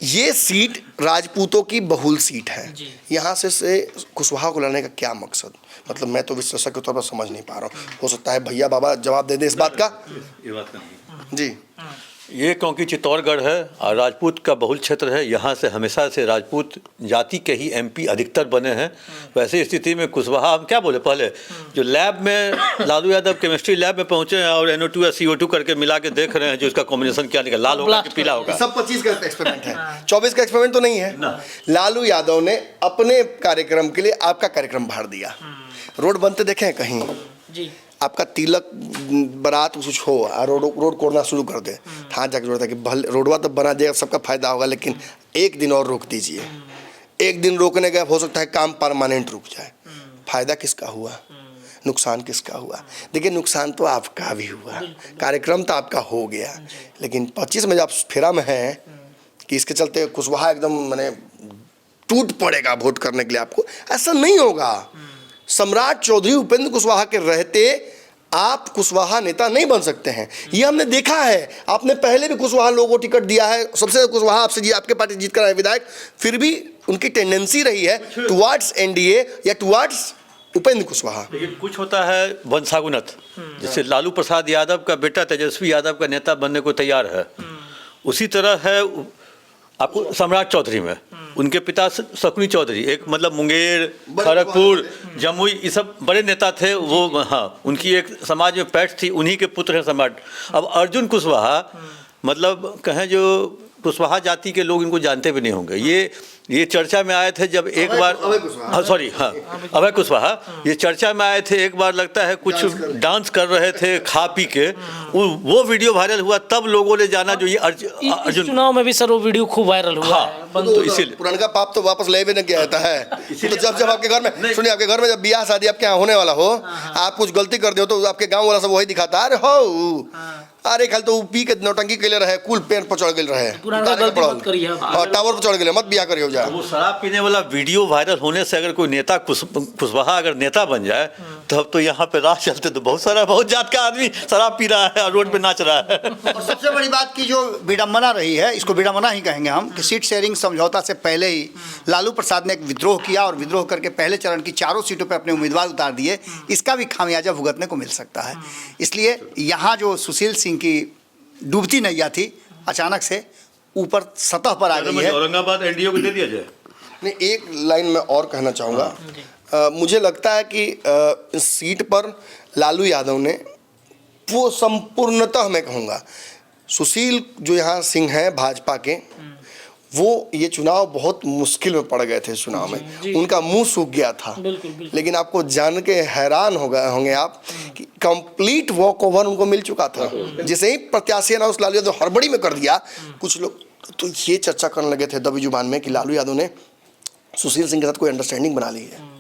ये सीट राजपूतों की बहुल सीट है। यहाँ से कुशवाहा को लड़ने का क्या मकसद? मतलब मैं तो विश्लेषक के तौर पर समझ नहीं पा रहा हूँ। हो सकता है भैया बाबा जवाब दे दे इस बात का। ये बात नहीं जी, ये क्योंकि चित्तौड़गढ़ है और राजपूत का बहुल क्षेत्र है, यहाँ से हमेशा से राजपूत जाति के ही एमपी अधिकतर बने हैं। वैसे स्थिति में कुशवाहा, हम क्या बोले, पहले जो लैब में लालू यादव केमिस्ट्री लैब में पहुंचे हैं और NO2 या CO2 करके मिला के देख रहे हैं जो इसका कॉम्बिनेशन क्या निकला, लाल होगा कि पीला होगा। सब 25 का एक्सपेरिमेंट है, 24 का एक्सपेरिमेंट तो नहीं है। लालू यादव ने अपने कार्यक्रम के लिए आपका कार्यक्रम भाड़ दिया। रोड बनते देखे हैं कहीं? जी, आपका तिलक बारात कुछ हो और रोड कोड़ना शुरू कर दे, हाँ जाकर जोड़ता है कि भले रोडवा तो बना जाएगा, सबका फायदा होगा, लेकिन एक दिन और रोक दीजिए। एक दिन रोकने का हो सकता है काम परमानेंट रुक जाए। फायदा किसका हुआ, नुकसान किसका हुआ? देखिए नुकसान तो आपका भी हुआ, कार्यक्रम तो आपका हो गया, लेकिन 25 में जब फेरा में है कि इसके चलते कुशवाहा एकदम मैंने टूट पड़ेगा वोट करने के लिए, आपको ऐसा नहीं होगा। सम्राट चौधरी उपेंद्र कुशवाहा के रहते आप कुशवाहा नेता नहीं बन सकते हैं, ये हमने देखा है। आपने पहले भी कुशवाहा लोगों को टिकट दिया है, सबसे कुशवाहा आपसे जी आपके पार्टी जीत कर आए विधायक, फिर भी उनकी टेंडेंसी रही है टुवर्ड्स NDA या टुवर्ड्स उपेंद्र कुशवाहा। लेकिन कुछ होता है वंशागुनत, जैसे लालू प्रसाद यादव का बेटा तेजस्वी यादव का नेता बनने को तैयार है, उसी तरह है आपको सम्राट चौधरी में। उनके पिता शकुनी चौधरी, एक मतलब मुंगेर, खड़गपुर, जमुई, ये सब बड़े नेता थे वो। हाँ, उनकी एक समाज में पैठ थी, उन्हीं के पुत्र हैं सम्राट। अब अर्जुन कुशवाहा, मतलब कहें जो कुशवाहा जाति के लोग इनको जानते भी नहीं होंगे। ये चर्चा में आए थे जब एक बार, सॉरी हाँ अभय कुशवाहा, ये चर्चा में आए थे एक बार, लगता है कुछ डांस कर रहे थे खा पी के, वो वीडियो वायरल हुआ, तब लोगों ने जाना जो ये अर्जुन। चुनाव में भी सर वो वीडियो खूब वायरल हुआ है। तो इसीलिए पुराना पाप तो वापस ले भी नहीं किया जाता है। तो जब आपके घर में सुनिए, आपके घर में जब ब्याह शादी आपके यहाँ होने वाला हो, आप कुछ गलती कर दो तो आपके गाँव वाला सब वही दिखाता है, अरे हो अरे कल तो पी के नौटंकी के लिए रहे, कुल पेड़ पर चढ़ गए रहे और टावर पर चढ़ गए, मत बिया करिए जाए। वो शराब पीने वाला वीडियो वायरल होने से अगर कोई नेता कुशवाहा अगर नेता बन जाए तब तो यहाँ पे राह चलते तो बहुत जात का आदमी शराब पी रहा है और रोड पे नाच रहा है। और सबसे बड़ी बात की जो विडम्बना रही है, इसको विडम्बना ही कहेंगे हम, कि सीट शेयरिंग समझौता से पहले ही लालू प्रसाद ने एक विद्रोह किया और विद्रोह करके पहले चरण की 4 सीटों पर अपने उम्मीदवार उतार दिए। इसका भी खामियाजा भुगतने को मिल सकता है। इसलिए यहाँ जो सुशील सिंह की डूबती नैया थी अचानक से ऊपर सतह पर आ गई है। औरंगाबाद NDA को दे दिया जाए। नहीं, एक लाइन में और कहना चाहूँगा, मुझे लगता है कि इस सीट पर लालू यादव ने वो संपूर्णतः मैं कहूँगा सुशील जो यहाँ सिंह हैं भाजपा के, वो ये चुनाव बहुत मुश्किल में पड़ गए थे इस चुनाव में, उनका मुंह सूख गया था। बिल्कुल, बिल्कुल। लेकिन आपको जान के हैरान होंगे आप कि कंप्लीट वॉक ओवर उनको मिल चुका था। जैसे ही प्रत्याशी अनाउंस लालू यादव हड़बड़ी में कर दिया, कुछ लोग तो ये चर्चा करने लगे थे दबी जुबान में कि लालू यादव ने सुशील सिंह के साथ कोई अंडरस्टैंडिंग बना ली है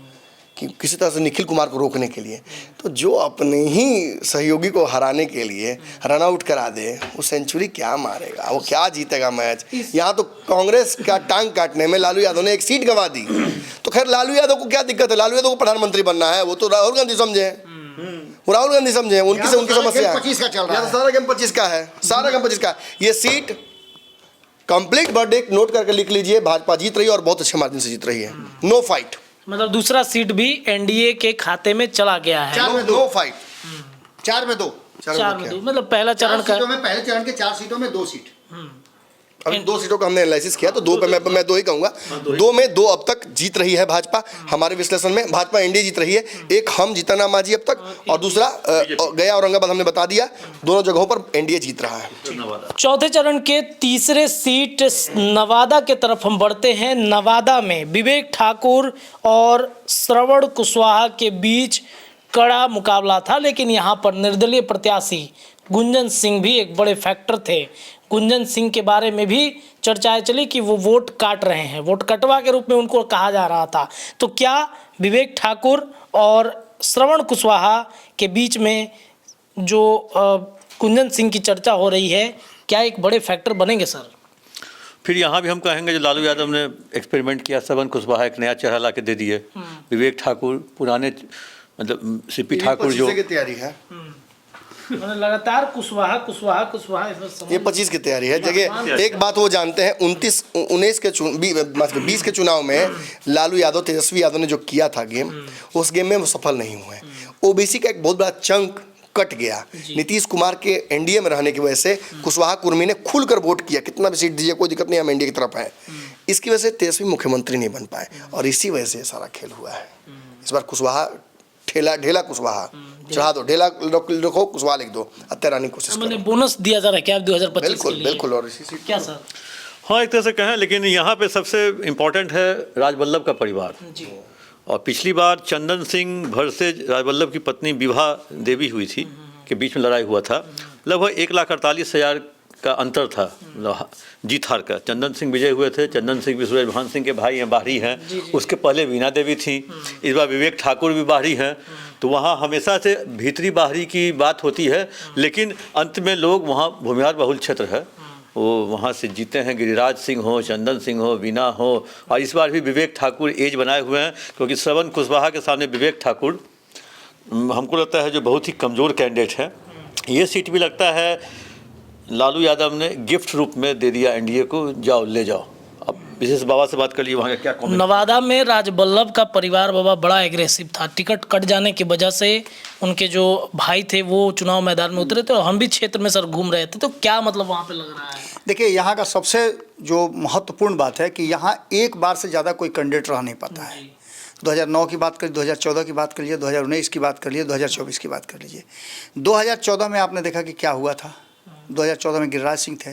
कि किसी तरह से निखिल कुमार को रोकने के लिए। तो जो अपने ही सहयोगी को हराने के लिए रन आउट करा दे, वो सेंचुरी क्या मारेगा, वो क्या जीतेगा मैच। यहाँ तो कांग्रेस का टांग काटने में लालू यादव ने एक सीट गंवा दी। तो खैर लालू यादव को क्या दिक्कत है, लालू यादव को प्रधानमंत्री बनना है, वो तो राहुल गांधी समझे, वो राहुल गांधी समझे, उनकी समस्या है। 25 का चल रहा है, सारा गेम 25 का है, सारा गेम 25 का है। ये सीट कंप्लीट वर्डिक्ट नोट करके लिख लीजिए, भाजपा जीत रही है और बहुत अच्छे मार्जिन से जीत रही है। नो फाइट, मतलब दूसरा सीट भी एनडीए के खाते में चला गया है। 4 में 2 नो फाइट, 4 में 2 4 में 2, मतलब पहला चरण का। पहले चरण के 4 सीटों में 2 सीट। अभी 2 सीटों का हमने एनालिसिस किया तो 2 पे मैं 2 ही कहूंगा। 2 में 2 अब तक जीत रही है भाजपा। हमारे विश्लेषण में भाजपा एनडीए जीत रही है। एक हम जीतना मांझी अब तक, और दूसरा गया औरंगाबाद हमने बता दिया, दोनों जगहों पर एनडीए जीत रहा है। चौथे चरण के तीसरे सीट नवादा के तरफ हम बढ़ते हैं। नवादा में विवेक ठाकुर और श्रवण कुशवाहा के बीच कड़ा मुकाबला था, लेकिन यहाँ पर निर्दलीय प्रत्याशी गुंजन सिंह भी एक बड़े फैक्टर थे। गुंजन सिंह के बारे में भी चर्चाएं चली कि वो वोट काट रहे हैं, वोट कटवा के रूप में उनको कहा जा रहा था। तो क्या विवेक ठाकुर और श्रवण कुशवाहा के बीच में जो गुंजन सिंह की चर्चा हो रही है, क्या एक बड़े फैक्टर बनेंगे सर? फिर यहाँ भी हम कहेंगे जो लालू यादव ने एक्सपेरिमेंट किया, श्रवण कुशवाहा एक नया चेहरा ला के दे दिए। विवेक ठाकुर पुराने मतलब सीपी ठाकुर जो की तैयारी है, लगातार कुशवाहा कुशवाहा कुशवाहा ये 25 की तैयारी है। जगह एक बात वो जानते हैं, 19 के 20 के चुनाव में लालू यादव तेजस्वी यादव ने जो किया था गेम, उस गेम में वो सफल नहीं हुए। ओबीसी का एक बहुत बड़ा चंक कट गया। नीतीश कुमार के एनडीए में रहने की वजह से कुशवाहा कुर्मी ने खुलकर वोट किया, कितना भी सीट दीजिए कोई दिक्कत नहीं, हम एनडीए की तरफ है। इसकी वजह से तेजस्वी मुख्यमंत्री नहीं बन पाए और इसी वजह से सारा खेल हुआ है। इस बार कुशवाहा ढेला कुशवाहा चढ़ा दो, ढेला लिखो कुशवाहा लिख दो, अत्यारानी कोशिश मैंने बोनस दिया जा रहा है क्या 2025 बिल्कुल के लिए? बिल्कुल। और इसी सीट क्या सर? हाँ एक तरह से कहें, लेकिन यहाँ पे सबसे इम्पोर्टेंट है राजवल्लभ का परिवार। जी। और पिछली बार चंदन सिंह भर से राजवल्लभ की पत्नी विभा देवी हुई थी, के बीच में लड़ाई हुआ था। लगभग 1,48,000 का अंतर था जीत हार का। चंदन सिंह विजय हुए थे। चंदन सिंह भी सूरज भान सिंह के भाई हैं, बाहरी हैं। उसके पहले वीणा देवी थी। इस बार विवेक ठाकुर भी बाहरी हैं। तो वहाँ हमेशा से भीतरी बाहरी की बात होती है, लेकिन अंत में लोग वहाँ भूमिहार बहुल क्षेत्र है, वो वहाँ से जीते हैं। गिरिराज सिंह हो, चंदन सिंह हो, वीणा हो, और इस बार भी विवेक ठाकुर एज बनाए हुए हैं, क्योंकि श्रवण कुशवाहा के सामने विवेक ठाकुर हमको लगता है जो बहुत ही कमज़ोर कैंडिडेट है। ये सीट भी लगता है लालू यादव ने गिफ्ट रूप में दे दिया एनडीए को, जाओ ले जाओ। अब विशेष बाबा से बात कर लिए, वहाँ का क्या कमेंट? नवादा में राजवल्लभ का परिवार बाबा बड़ा एग्रेसिव था। टिकट कट जाने की वजह से उनके जो भाई थे वो चुनाव मैदान में उतरे थे और हम भी क्षेत्र में सर घूम रहे थे। तो क्या मतलब वहाँ पे लग रहा है? देखिए, यहाँ का सबसे जो महत्वपूर्ण बात है कि यहाँ एक बार से ज़्यादा कोई कैंडिडेट रह नहीं पाता है। 2009 की बात कर लीजिए, 2014 की बात कर लीजिए, 2019 की बात कर लीजिए, 2024 की बात कर लीजिए। 2014 में आपने देखा कि क्या हुआ था। 2014 में गिरिराज सिंह थे।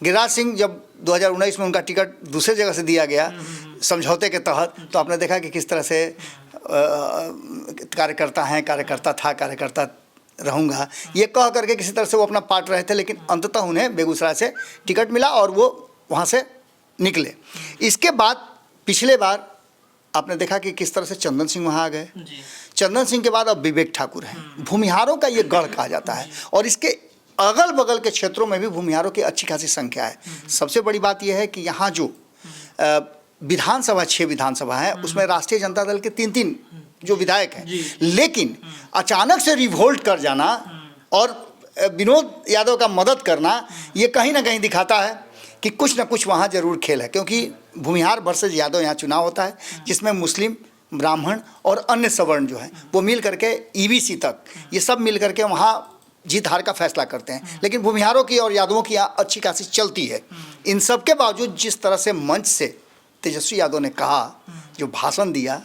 गिरिराज सिंह जब 2019 में उनका टिकट दूसरे जगह से दिया गया समझौते के तहत, तो आपने देखा कि किस तरह से कार्यकर्ता हैं, कार्यकर्ता था, कार्यकर्ता रहूँगा, ये कह करके किसी तरह से वो अपना पार्ट रहे थे। लेकिन अंततः उन्हें बेगूसराय से टिकट मिला और वो वहाँ से निकले। इसके बाद पिछले बार आपने देखा कि किस तरह से चंदन सिंह वहाँ आ गए। चंदन सिंह के बाद अब विवेक ठाकुर हैं। भूमिहारों का ये गढ़ कहा जाता है और इसके अगल बगल के क्षेत्रों में भी भूमिहारों की अच्छी खासी संख्या है। सबसे बड़ी बात यह है कि यहाँ जो विधानसभा 6 विधानसभा है, उसमें राष्ट्रीय जनता दल के 3 जो विधायक हैं, लेकिन अचानक से रिवोल्ट कर जाना और विनोद यादव का मदद करना, ये कहीं ना कहीं दिखाता है कि कुछ ना कुछ वहाँ जरूर खेल है। क्योंकि भूमिहार वर्सेस यादव यहाँ चुनाव होता है, जिसमें मुस्लिम, ब्राह्मण और अन्य सवर्ण जो हैं वो मिल करके ईबीसी तक, ये सब मिल करके वहाँ जीत हार का फैसला करते हैं। लेकिन भूमिहारों की और यादवों की अच्छी खासी चलती है। इन सब के बावजूद जिस तरह से मंच से तेजस्वी यादव ने कहा, जो भाषण दिया,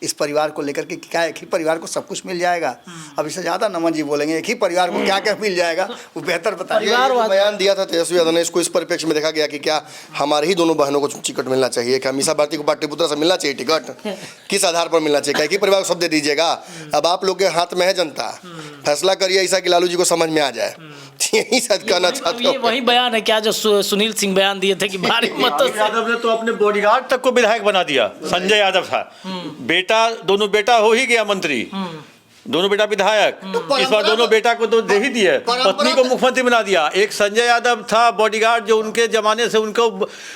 इस परिवार को लेकर के क्या एक ही परिवार को सब कुछ मिल जाएगा? अब इससे ज़्यादा नमन जी बोलेंगे एक ही परिवार को क्या क्या मिल जाएगा, वो बेहतर बताइए। ये जो बयान दिया था तेजस्वी यादव ने, इसको इस परिप्रेक्ष्य में देखा गया कि क्या हमारे ही दोनों बहनों को टिकट मिलना चाहिए, क्या मीसा भारती को पाटलिपुत्र से मिलना चाहिए टिकट, किस आधार पर मिलना चाहिए? क्या एक ही परिवार को सब दे दीजिएगा? अब आप लोग के हाथ में है जनता, फैसला करिए ऐसा कि लालू जी को समझ में आ जाए। यही शायद कहना चाहता ये वही बयान है क्या जो सुनील सिंह बयान दिए थे कि भारी मतों से यादव ने तो अपने बॉडीगार्ड तक को विधायक बना दिया। संजय यादव था बेटा, दोनों बेटा हो ही गया मंत्री, दोनों बेटा विधायक। इस बार दोनों बेटा को तो दे ही दिए, पत्नी को मुख्यमंत्री बना दिया। एक संजय यादव था बॉडीगार्ड जो उनके जमाने से उनको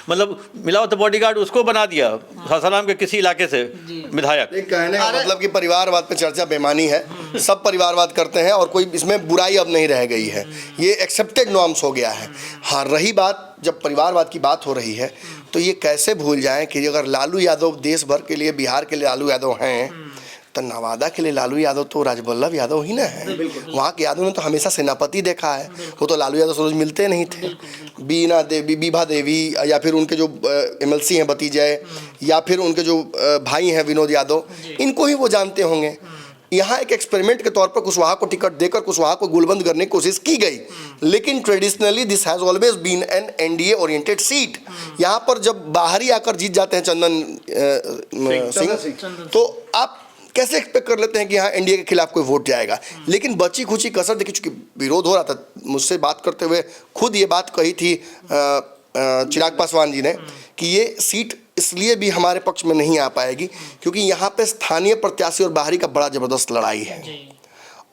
मतलब मिला हुआ था बॉडीगार्ड, उसको बना दिया सासाराम के किसी इलाके से विधायक। कहने का मतलब कि परिवारवाद पे चर्चा बेमानी है, सब परिवारवाद करते हैं और कोई इसमें बुराई अब नहीं रह गई है, ये एक्सेप्टेड नॉर्म्स हो गया है। हाँ, रही बात जब परिवारवाद की बात हो रही है तो ये कैसे भूल जाएं कि अगर लालू यादव देश भर के लिए, बिहार के लिए लालू यादव हैं, तो नवादा के लिए लालू यादव तो राजवल्लभ यादव ही ना है। वहाँ के यादव ने तो हमेशा सेनापति देखा है, वो तो लालू यादव से रोज मिलते नहीं थे। बीना देवी, बीभा देवी, या फिर उनके जो MLC हैं भतीजे, या फिर उनके जो भाई हैं विनोद यादव, इनको ही वो जानते होंगे। यहाँ एक एक्सपेरिमेंट के तौर पर कुशवाहा को टिकट देकर कुशवाहा को गोलबंद करने की कोशिश की गई, लेकिन traditionally this has always been an NDA oriented seat. यहाँ पर जब बाहरी आकर जीत जाते हैं चंदन सिंह, तो आप कैसे एक्सपेक्ट कर लेते हैं कि यहाँ NDA के खिलाफ कोई वोट जाएगा? लेकिन बची खुची कसर देखिए, चूंकि विरोध हो रहा था, मुझसे बात करते हुए खुद ये बात कही थी चिराग पासवान जी ने कि ये सीट इसलिए भी हमारे पक्ष में नहीं आ पाएगी क्योंकि यहाँ पे स्थानीय प्रत्याशी और बाहरी का बड़ा ज़बरदस्त लड़ाई है,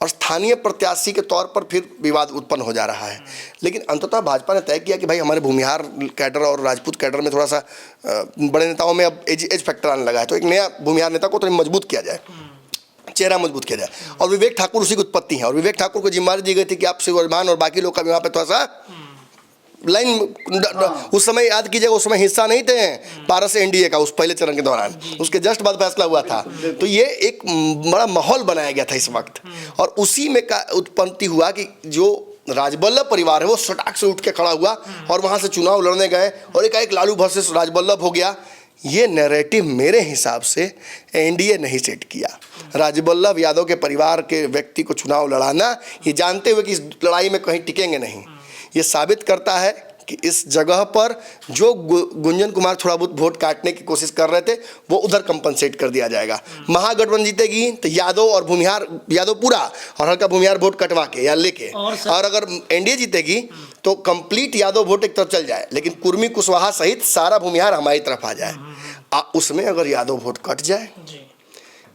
और स्थानीय प्रत्याशी के तौर पर फिर विवाद उत्पन्न हो जा रहा है। लेकिन अंततः भाजपा ने तय किया कि भाई हमारे भूमिहार कैडर और राजपूत कैडर में थोड़ा सा बड़े नेताओं में अब एज फैक्टर आने लगा है, तो एक नया भूमिहार नेता को थोड़ा मजबूत किया जाए, चेहरा मजबूत किया जाए। और विवेक ठाकुर उसी की उत्पत्ति है, और विवेक ठाकुर को जिम्मेदारी दी गई थी कि आप शिवमान और बाकी लोग का भी वहाँ पर थोड़ा सा लाइन, उस समय याद कीजिएगा उस समय हिस्सा नहीं थे पारस NDA का, उस पहले चरण के दौरान, उसके जस्ट बाद फैसला हुआ था। तो ये एक बड़ा माहौल बनाया गया था इस वक्त, और उसी में का उत्पत्ति हुआ कि जो राजवल्लभ परिवार है वो सटाक से उठ के खड़ा हुआ और वहाँ से चुनाव लड़ने गए, और एक लालू वर्सेस राजवल्लभ हो गया। ये नैरेटिव मेरे हिसाब से NDA नहीं सेट किया। राजवल्लभ यादव के परिवार के व्यक्ति को चुनाव लड़ाना, ये जानते हुए कि इस लड़ाई में कहीं टिकेंगे नहीं, ये साबित करता है कि इस जगह पर जो गुंजन कुमार थोड़ा बहुत वोट काटने की कोशिश कर रहे थे वो उधर कंपनसेट कर दिया जाएगा। महागठबंधन जीतेगी तो यादव और भूमिहार, यादव पूरा और हल्का भूमिहार वोट कटवा के या लेके, और अगर NDA जीतेगी तो कंप्लीट यादव वोट एक तरफ चल जाए, लेकिन कुर्मी कुशवाहा सहित सारा भूमिहार हमारी तरफ आ जाए। उसमें अगर यादव वोट कट जाए,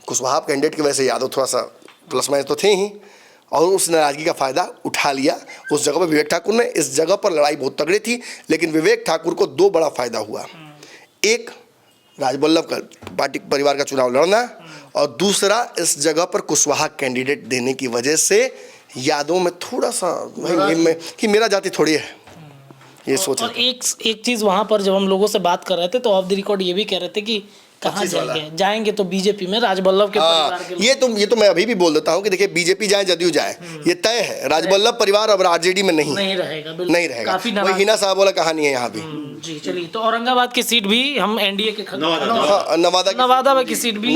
कुशवाहा कैंडिडेट की वजह से यादव थोड़ा सा प्लस माइनस तो थे ही, और उस नाराजगी का फ़ायदा उठा लिया उस जगह पर विवेक ठाकुर ने। इस जगह पर लड़ाई बहुत तगड़ी थी, लेकिन विवेक ठाकुर को दो बड़ा फ़ायदा हुआ, एक राजवल्लभ का पार्टी परिवार का चुनाव लड़ना, और दूसरा इस जगह पर कुशवाहा कैंडिडेट देने की वजह से यादव में थोड़ा सा कि मेरा जाति थोड़ी है, ये सोच। और एक चीज़ वहाँ पर जब हम लोगों से बात कर रहे थे तो ऑफ द रिकॉर्ड ये भी कह रहे थे कि कहाँ जाएंगे तो बीजेपी में राजवल्लभ के परिवार के। ये तो मैं अभी भी बोल देता हूँ कि देखिए बीजेपी जाए जदयू जाए ये तय है, राजवल्लभ परिवार अब RJD में नहीं रहेगा, नहीं रहेगा। वही हिना साहब वाला कहानी है यहाँ भी। जी चलिए, तो औरंगाबाद की सीट भी हम NDA के नवादा की सीट भी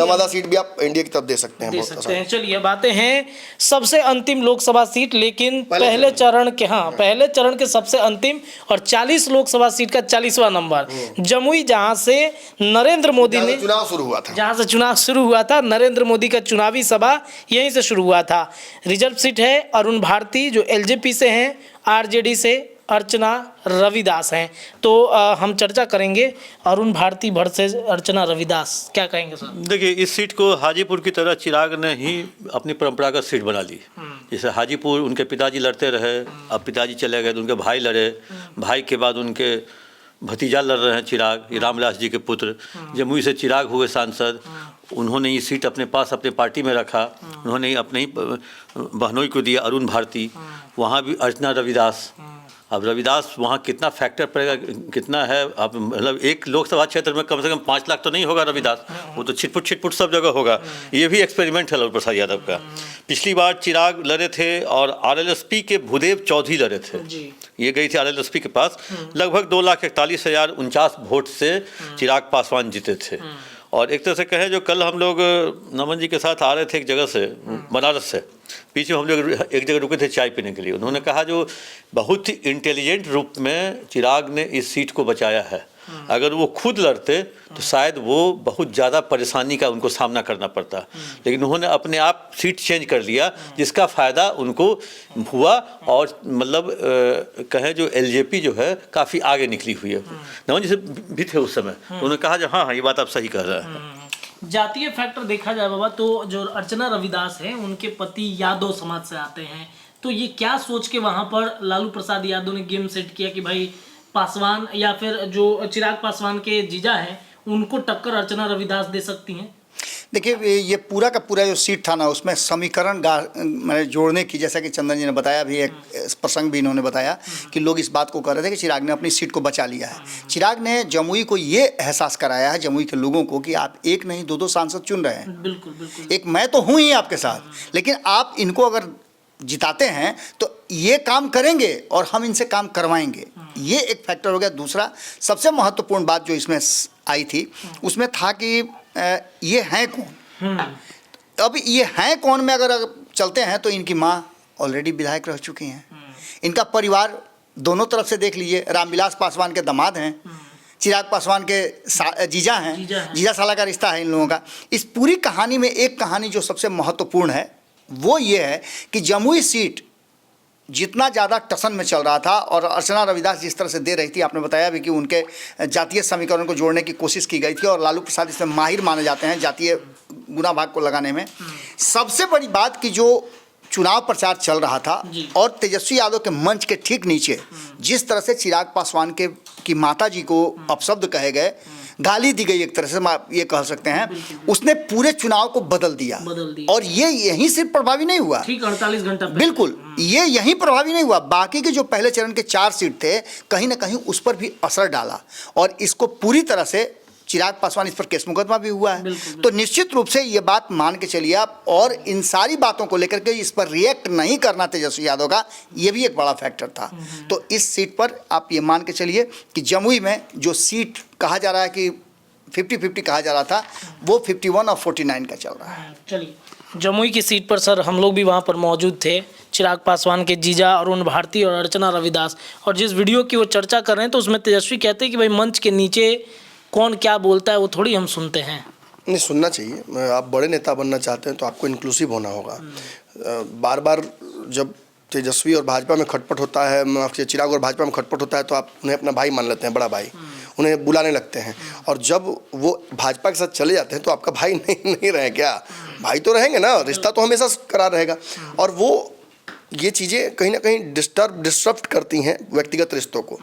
आप NDA की तरफ दे सकते हैं। चलिए, बातें हैं सबसे अंतिम लोकसभा सीट, लेकिन पहले चरण के सबसे अंतिम और 40 लोकसभा सीट का 40वां नंबर जमुई, जहां से नरेंद्र मोदी ने चुनाव शुरू हुआ था। नरेंद्र मोदी का चुनावी सभा यहीं से शुरू हुआ था। रिजर्व सीट है अरुण भारती जो LJP से हैं, RJD से अर्चना रविदास हैं। तो हम चर्चा करेंगे अरुण भारती वर्सेस अर्चना रविदास, क्या कहेंगे सर? देखिए, इस सीट को हाजीपुर की तरह चिराग ने ही अपनी परंपरागत सीट बना ली। जैसे हाजीपुर उनके पिताजी लड़ते रहे, अब पिताजी चले गए तो उनके भाई लड़े, भाई के बाद उनके भतीजा लड़ रहे हैं चिराग, रामविलास जी के पुत्र। जमुई से चिराग हुए सांसद, उन्होंने ये सीट अपने पास अपने पार्टी में रखा, उन्होंने ही अपने ही बहनोई को दिया अरुण भारती। वहाँ भी अर्चना रविदास। अब रविदास वहाँ कितना फैक्टर पड़ेगा, कितना है, अब मतलब एक लोकसभा क्षेत्र में कम से कम 5 लाख तो नहीं होगा रविदास, वो तो छिटपुट सब जगह होगा। ये भी एक्सपेरिमेंट है लालू प्रसाद यादव का। पिछली बार चिराग लड़े थे और RLSP के भूदेव चौधरी लड़े थे, ये गई थी RLSP के पास, लगभग 2,41,049 वोट से चिराग पासवान जीते थे। और एक तरह से कहें जो कल हम लोग नमन जी के साथ आ रहे थे एक जगह से, बनारस से, पीछे हम लोग एक जगह रुके थे चाय पीने के लिए। उन्होंने कहा जो बहुत ही इंटेलिजेंट रूप में चिराग ने इस सीट को बचाया है, अगर वो खुद लड़ते तो शायद वो बहुत ज़्यादा परेशानी का उनको सामना करना पड़ता, लेकिन उन्होंने अपने आप सीट चेंज कर लिया, जिसका फ़ायदा उनको हुआ। और मतलब कहें जो एलजेपी जो है काफ़ी आगे निकली हुई है। नमन जी से भी थे उस समय, तो उन्होंने कहा जो हाँ ये बात आप सही कह रहे हैं। जातीय फैक्टर देखा जाए बाबा तो जो अर्चना रविदास हैं उनके पति यादव समाज से आते हैं, तो ये क्या सोच के वहां पर लालू प्रसाद यादव ने गेम सेट किया कि भाई पासवान या फिर जो चिराग पासवान के जीजा हैं उनको टक्कर अर्चना रविदास दे सकती हैं? देखिए ये पूरा का पूरा जो सीट था ना, उसमें समीकरण मैंने जोड़ने की, जैसा कि चंदन जी ने बताया, भी एक प्रसंग भी इन्होंने बताया कि लोग इस बात को कह रहे थे कि चिराग ने अपनी सीट को बचा लिया है। चिराग ने जमुई को ये एहसास कराया है, जमुई के लोगों को, कि आप एक नहीं दो सांसद चुन रहे हैं। बिल्कुल बिल्कुल। एक मैं तो हूँ ही आपके साथ, लेकिन आप इनको अगर जिताते हैं तो ये काम करेंगे और हम इनसे काम करवाएंगे। ये एक फैक्टर हो गया। दूसरा सबसे महत्वपूर्ण बात जो इसमें आई थी उसमें था कि ये हैं कौन। अब ये हैं कौन में अगर चलते हैं तो इनकी माँ ऑलरेडी विधायक रह चुकी हैं, इनका परिवार दोनों तरफ से देख लीजिए, रामविलास पासवान के दामाद हैं, चिराग पासवान के जीजा हैं, जीजा साला का रिश्ता है इन लोगों का। इस पूरी कहानी में एक कहानी जो सबसे महत्वपूर्ण है वो ये है कि जमुई सीट जितना ज़्यादा टसन में चल रहा था और अर्चना रविदास जिस तरह से दे रही थी, आपने बताया भी कि उनके जातीय समीकरण को जोड़ने की कोशिश की गई थी और लालू प्रसाद इसमें माहिर माने जाते हैं जातीय गुना भाग को लगाने में। सबसे बड़ी बात कि जो चुनाव प्रचार चल रहा था और तेजस्वी यादव के मंच के ठीक नीचे जिस तरह से चिराग पासवान की माता जी को अपशब्द कहे गए, गाली दी गई, एक तरह से ये कह सकते हैं, उसने पूरे चुनाव को बदल दिया। और ये यहीं सिर्फ प्रभावी नहीं हुआ, ठीक 48 घंटा बिल्कुल ये यहीं प्रभावी नहीं हुआ, बाकी के जो पहले चरण के 4 सीट थे कहीं ना कहीं उस पर भी असर डाला और इसको पूरी तरह से चिराग पासवान इस पर केस मुकदमा भी हुआ है। तो निश्चित रूप से ये बात मान के चलिए आप, और इन सारी बातों को लेकर के इस पर रिएक्ट नहीं करना तेजस्वी यादव का, ये भी एक बड़ा फैक्टर था। तो इस सीट पर आप ये मान के चलिए कि जमुई में जो सीट कहा जा रहा है कि 50-50 कहा जा रहा था, वो 51 और 49 का चल रहा है। चलिए, जमुई की सीट पर सर हम लोग भी वहाँ पर मौजूद थे, चिराग पासवान के जीजा अरुण भारती और अर्चना रविदास, और जिस वीडियो की वो चर्चा कर रहे हैं तो उसमें तेजस्वी कहते हैं कि भाई मंच के नीचे कौन क्या बोलता है वो थोड़ी हम सुनते हैं। नहीं, सुनना चाहिए। आप बड़े नेता बनना चाहते हैं तो आपको इंक्लूसिव होना होगा। बार बार जब तेजस्वी और भाजपा में खटपट होता है, चिराग और भाजपा में खटपट होता है, तो आप उन्हें अपना भाई मान लेते हैं, बड़ा भाई, उन्हें बुलाने लगते हैं। और जब वो भाजपा के साथ चले जाते हैं तो आपका भाई नहीं रहे क्या? भाई तो रहेंगे ना, रिश्ता तो हमेशा करार रहेगा। और वो ये चीज़ें कहीं ना कहीं डिस्टर्ब करती हैं व्यक्तिगत रिश्तों को।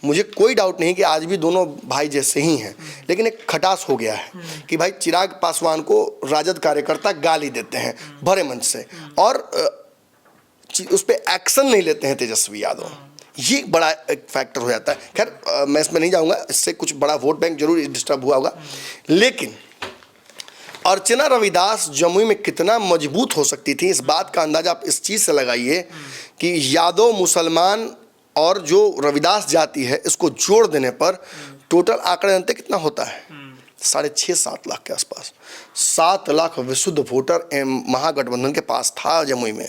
मुझे कोई डाउट नहीं कि आज भी दोनों भाई जैसे ही हैं, लेकिन एक खटास हो गया है कि भाई चिराग पासवान को राजद कार्यकर्ता गाली देते हैं भरे मंच से और उस पर एक्शन नहीं लेते हैं तेजस्वी यादव। ये बड़ा एक फैक्टर हो जाता है। खैर मैं इसमें नहीं जाऊँगा, इससे कुछ बड़ा वोट बैंक जरूर डिस्टर्ब हुआ होगा, लेकिन अर्चना रविदास जमुई में कितना मजबूत हो सकती थी, इस बात का अंदाजा आप इस चीज़ से लगाइए कि यादव मुसलमान और जो रविदास जाति है इसको जोड़ देने पर टोटल आंकड़े जानते कितना होता है? 6.5-7 लाख के आसपास। 7 लाख विशुद्ध वोटर महागठबंधन के पास था जमुई में।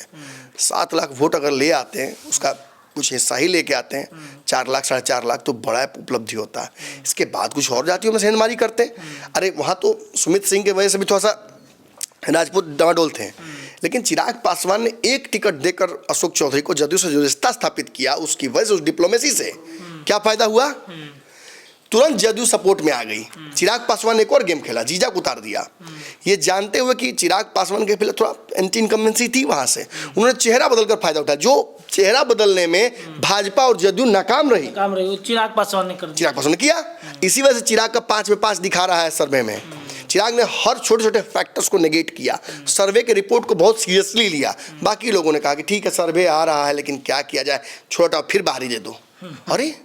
7 लाख वोट अगर ले आते हैं, उसका कुछ हिस्सा ही लेके आते हैं, 4 लाख 4.5 लाख, तो बड़ा उपलब्धि होता है। इसके बाद कुछ और जातियों में सेंधमारी करते हैं। अरे वहाँ तो सुमित सिंह के वजह से भी थोड़ा सा राजपूत डामाडोल थे, लेकिन चिराग पासवान ने एक टिकट देकर अशोक चौधरी को जदयू से जो रिश्ता स्थापित किया, उसकी वजह से, उस डिप्लोमेसी से क्या फायदा हुआ? तुरंत जदयू सपोर्ट में आ गई। चिराग पासवान ने एक और गेम खेला, जीजा को उतार दिया, ये जानते हुए कि चिराग पासवान के पहले थोड़ा एंटी इनकम्बेंसी थी, वहां से उन्होंने चेहरा बदलकर फायदा उठाया। जो चेहरा बदलने में भाजपा और जदयू नाकाम रही, चिराग पासवान ने किया। इसी वजह से चिराग का 5 में 5 दिखा रहा है सर्वे में। चिराग ने हर छोटे छोटे फैक्टर्स को नेगेट किया, सर्वे के रिपोर्ट को बहुत सीरियसली लिया। बाकी लोगों ने कहा कि ठीक है सर्वे आ रहा है, लेकिन क्या किया जाए, छोटा फिर बाहरी दे दो। अरे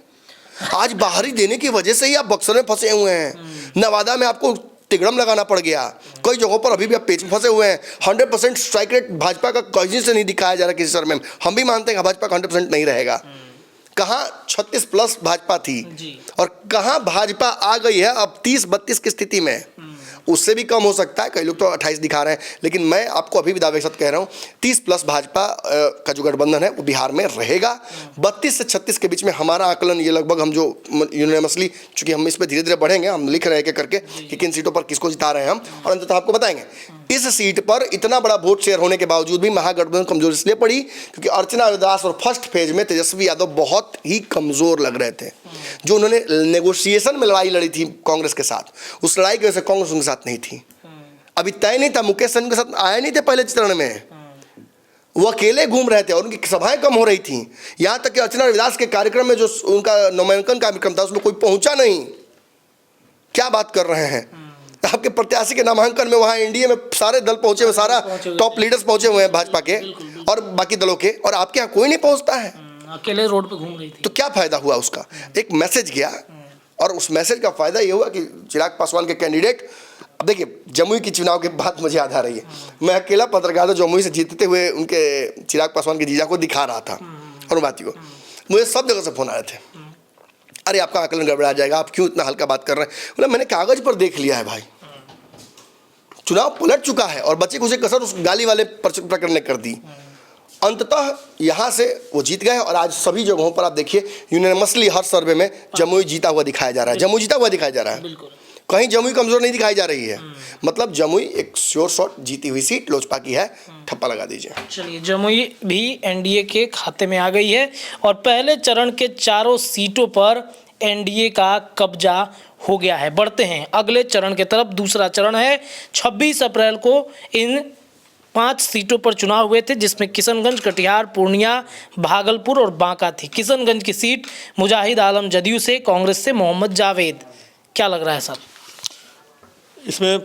आज बाहरी देने की वजह से ही आप बक्सर में फंसे हुए हैं। नवादा में आपको तिगड़म लगाना पड़ गया, कई जगहों पर अभी भी आप पेच में फंसे हुए हैं। 100% स्ट्राइक रेट भाजपा का कहीं से नहीं दिखाया जा रहा किसी सर्वे में। हम भी मानते हैं भाजपा का 100% नहीं रहेगा। कहाँ 36+ भाजपा थी और कहाँ भाजपा आ गई है अब 30-32 की स्थिति में। उससे भी कम हो सकता है, कई लोग तो 28 दिखा रहे हैं, लेकिन मैं आपको अभी भी दावे के साथ कह रहा हूँ 30+ भाजपा का जो गठबंधन है वो बिहार में रहेगा। 32 से 36 के बीच में हमारा आकलन ये लगभग, हम जो यूनिवर्सली, चूंकि हम इस पर धीरे धीरे बढ़ेंगे, हम लिख रहे हैं एक करके कि किन सीटों पर किसको जिता रहे हैं हम, और अंततः आपको बताएंगे। इस सीट पर इतना बड़ा वोट शेयर होने के बावजूद भी महागठबंधन कमजोर इसलिए पड़ी क्योंकि अर्चना रविदास और फर्स्ट फेज में तेजस्वी यादव बहुत ही कमजोर लग रहे थे। जो उन्होंने नेगोशिएशन में लड़ाई लड़ी थी कांग्रेस के साथ, उस लड़ाई की वजह से कांग्रेस उनके साथ नहीं थी। अभी तय नहीं था, मुकेश सहनी के साथ आए नहीं थे पहले चरण में, वो अकेले घूम रहे थे और उनकी सभाएं कम हो रही थी। यहां तक कि अर्चना रविदास के कार्यक्रम में जो उनका नामांकन कार्यक्रम था उसमें कोई पहुंचा नहीं। क्या बात कर रहे हैं? आपके प्रत्याशी के नामांकन में वहां एनडीए में सारे दल पहुंचे हुए, सारा टॉप लीडर्स पहुंचे हुए हैं भाजपा के और बाकी दलों के, और आपके यहाँ कोई नहीं पहुंचता है। अकेले रोड पे घूम रही थी। तो क्या फायदा हुआ उसका? एक मैसेज गया और उस मैसेज का फायदा ये हुआ कि चिराग पासवान के कैंडिडेट, अब देखिए जमुई की चुनाव की बात मुझे याद आ रही है। मैं अकेला पत्रकार था जमुई से जीतते हुए उनके चिराग पासवान के जीजा को दिखा रहा था और बाती को, मुझे सब जगह से फोन आए थे, अरे आपका आकलन गड़बड़ा जाएगा, आप क्यों इतना हल्का बात कर रहे हैं। बोला मैंने कागज पर देख लिया है भाई, चुनाव पलट चुका है और बच्चे को उसे कसर उस गाली वाले प्रकरण ने कर दी। अंततः यहाँ से वो जीत गए और आज सभी जगहों पर आप देखिए यूनिवर्सली हर सर्वे में जमुई जीता हुआ दिखाया जा रहा है, जमुई जीता हुआ दिखाया जा रहा है, कहीं जमुई कमजोर नहीं दिखाई जा रही है। मतलब जमुई एक श्योर शॉट जीती हुई सीट लोजपा की है, ठप्पा लगा दीजिए। चलिए, जमुई भी एनडीए के खाते में आ गई है और पहले चरण के चारों सीटों पर एनडीए का कब्जा हो गया है। बढ़ते हैं अगले चरण की तरफ। दूसरा चरण है 26 अप्रैल को इन 5 सीटों पर चुनाव हुए थे, जिसमें किशनगंज, कटिहार, पूर्णिया, भागलपुर और बांका थी। किशनगंज की सीट मुजाहिद आलम जदयू से, कांग्रेस से मोहम्मद जावेद। क्या लग रहा है सर? इसमें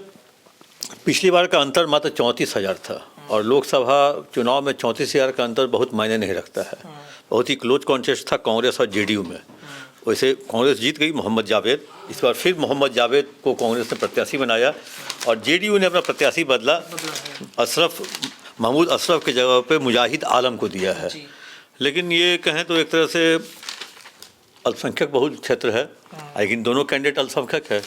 पिछली बार का अंतर मात्र 34,000 था और लोकसभा चुनाव में 34,000 का अंतर बहुत मायने नहीं रखता है। बहुत ही क्लोज कॉन्टेस्ट था कांग्रेस और जेडीयू में। वैसे कांग्रेस जीत गई, मोहम्मद जावेद। इस बार फिर मोहम्मद जावेद को कांग्रेस ने प्रत्याशी बनाया और जेडीयू ने अपना प्रत्याशी बदला, महमूद अशरफ के जगह पे मुजाहिद आलम को दिया है। लेकिन ये कहें तो एक तरह से अल्पसंख्यक बहुत क्षेत्र है, लेकिन दोनों कैंडिडेट अल्पसंख्यक है,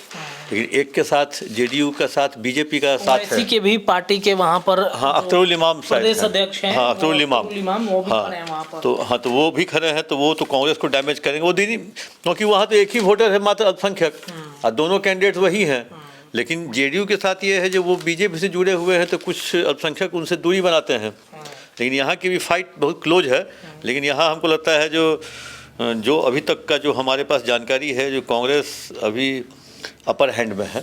लेकिन एक के साथ जेडीयू का साथ बीजेपी का साथ है। के भी पार्टी के वहाँ पर हाँ, अख्तरुल इमाम प्रदेश अध्यक्ष हैं। हाँ, अख्तरुल इमाम, वो भी खड़े हैं वहाँ पर। तो वो भी खड़े हैं, तो वो तो कांग्रेस को डैमेज करेंगे वो दीदी, क्योंकि वहाँ तो एक ही वोटर है मात्र अल्पसंख्यक और दोनों कैंडिडेट वही हैं। लेकिन जेडीयू के साथ ये है जो वो बीजेपी से जुड़े हुए हैं तो कुछ अल्पसंख्यक उनसे दूरी बनाते हैं। लेकिन यहाँ की भी फाइट बहुत क्लोज है। लेकिन यहाँ हमको लगता है जो अभी तक का जो हमारे पास जानकारी है, जो कांग्रेस अभी अपर हैंड में है,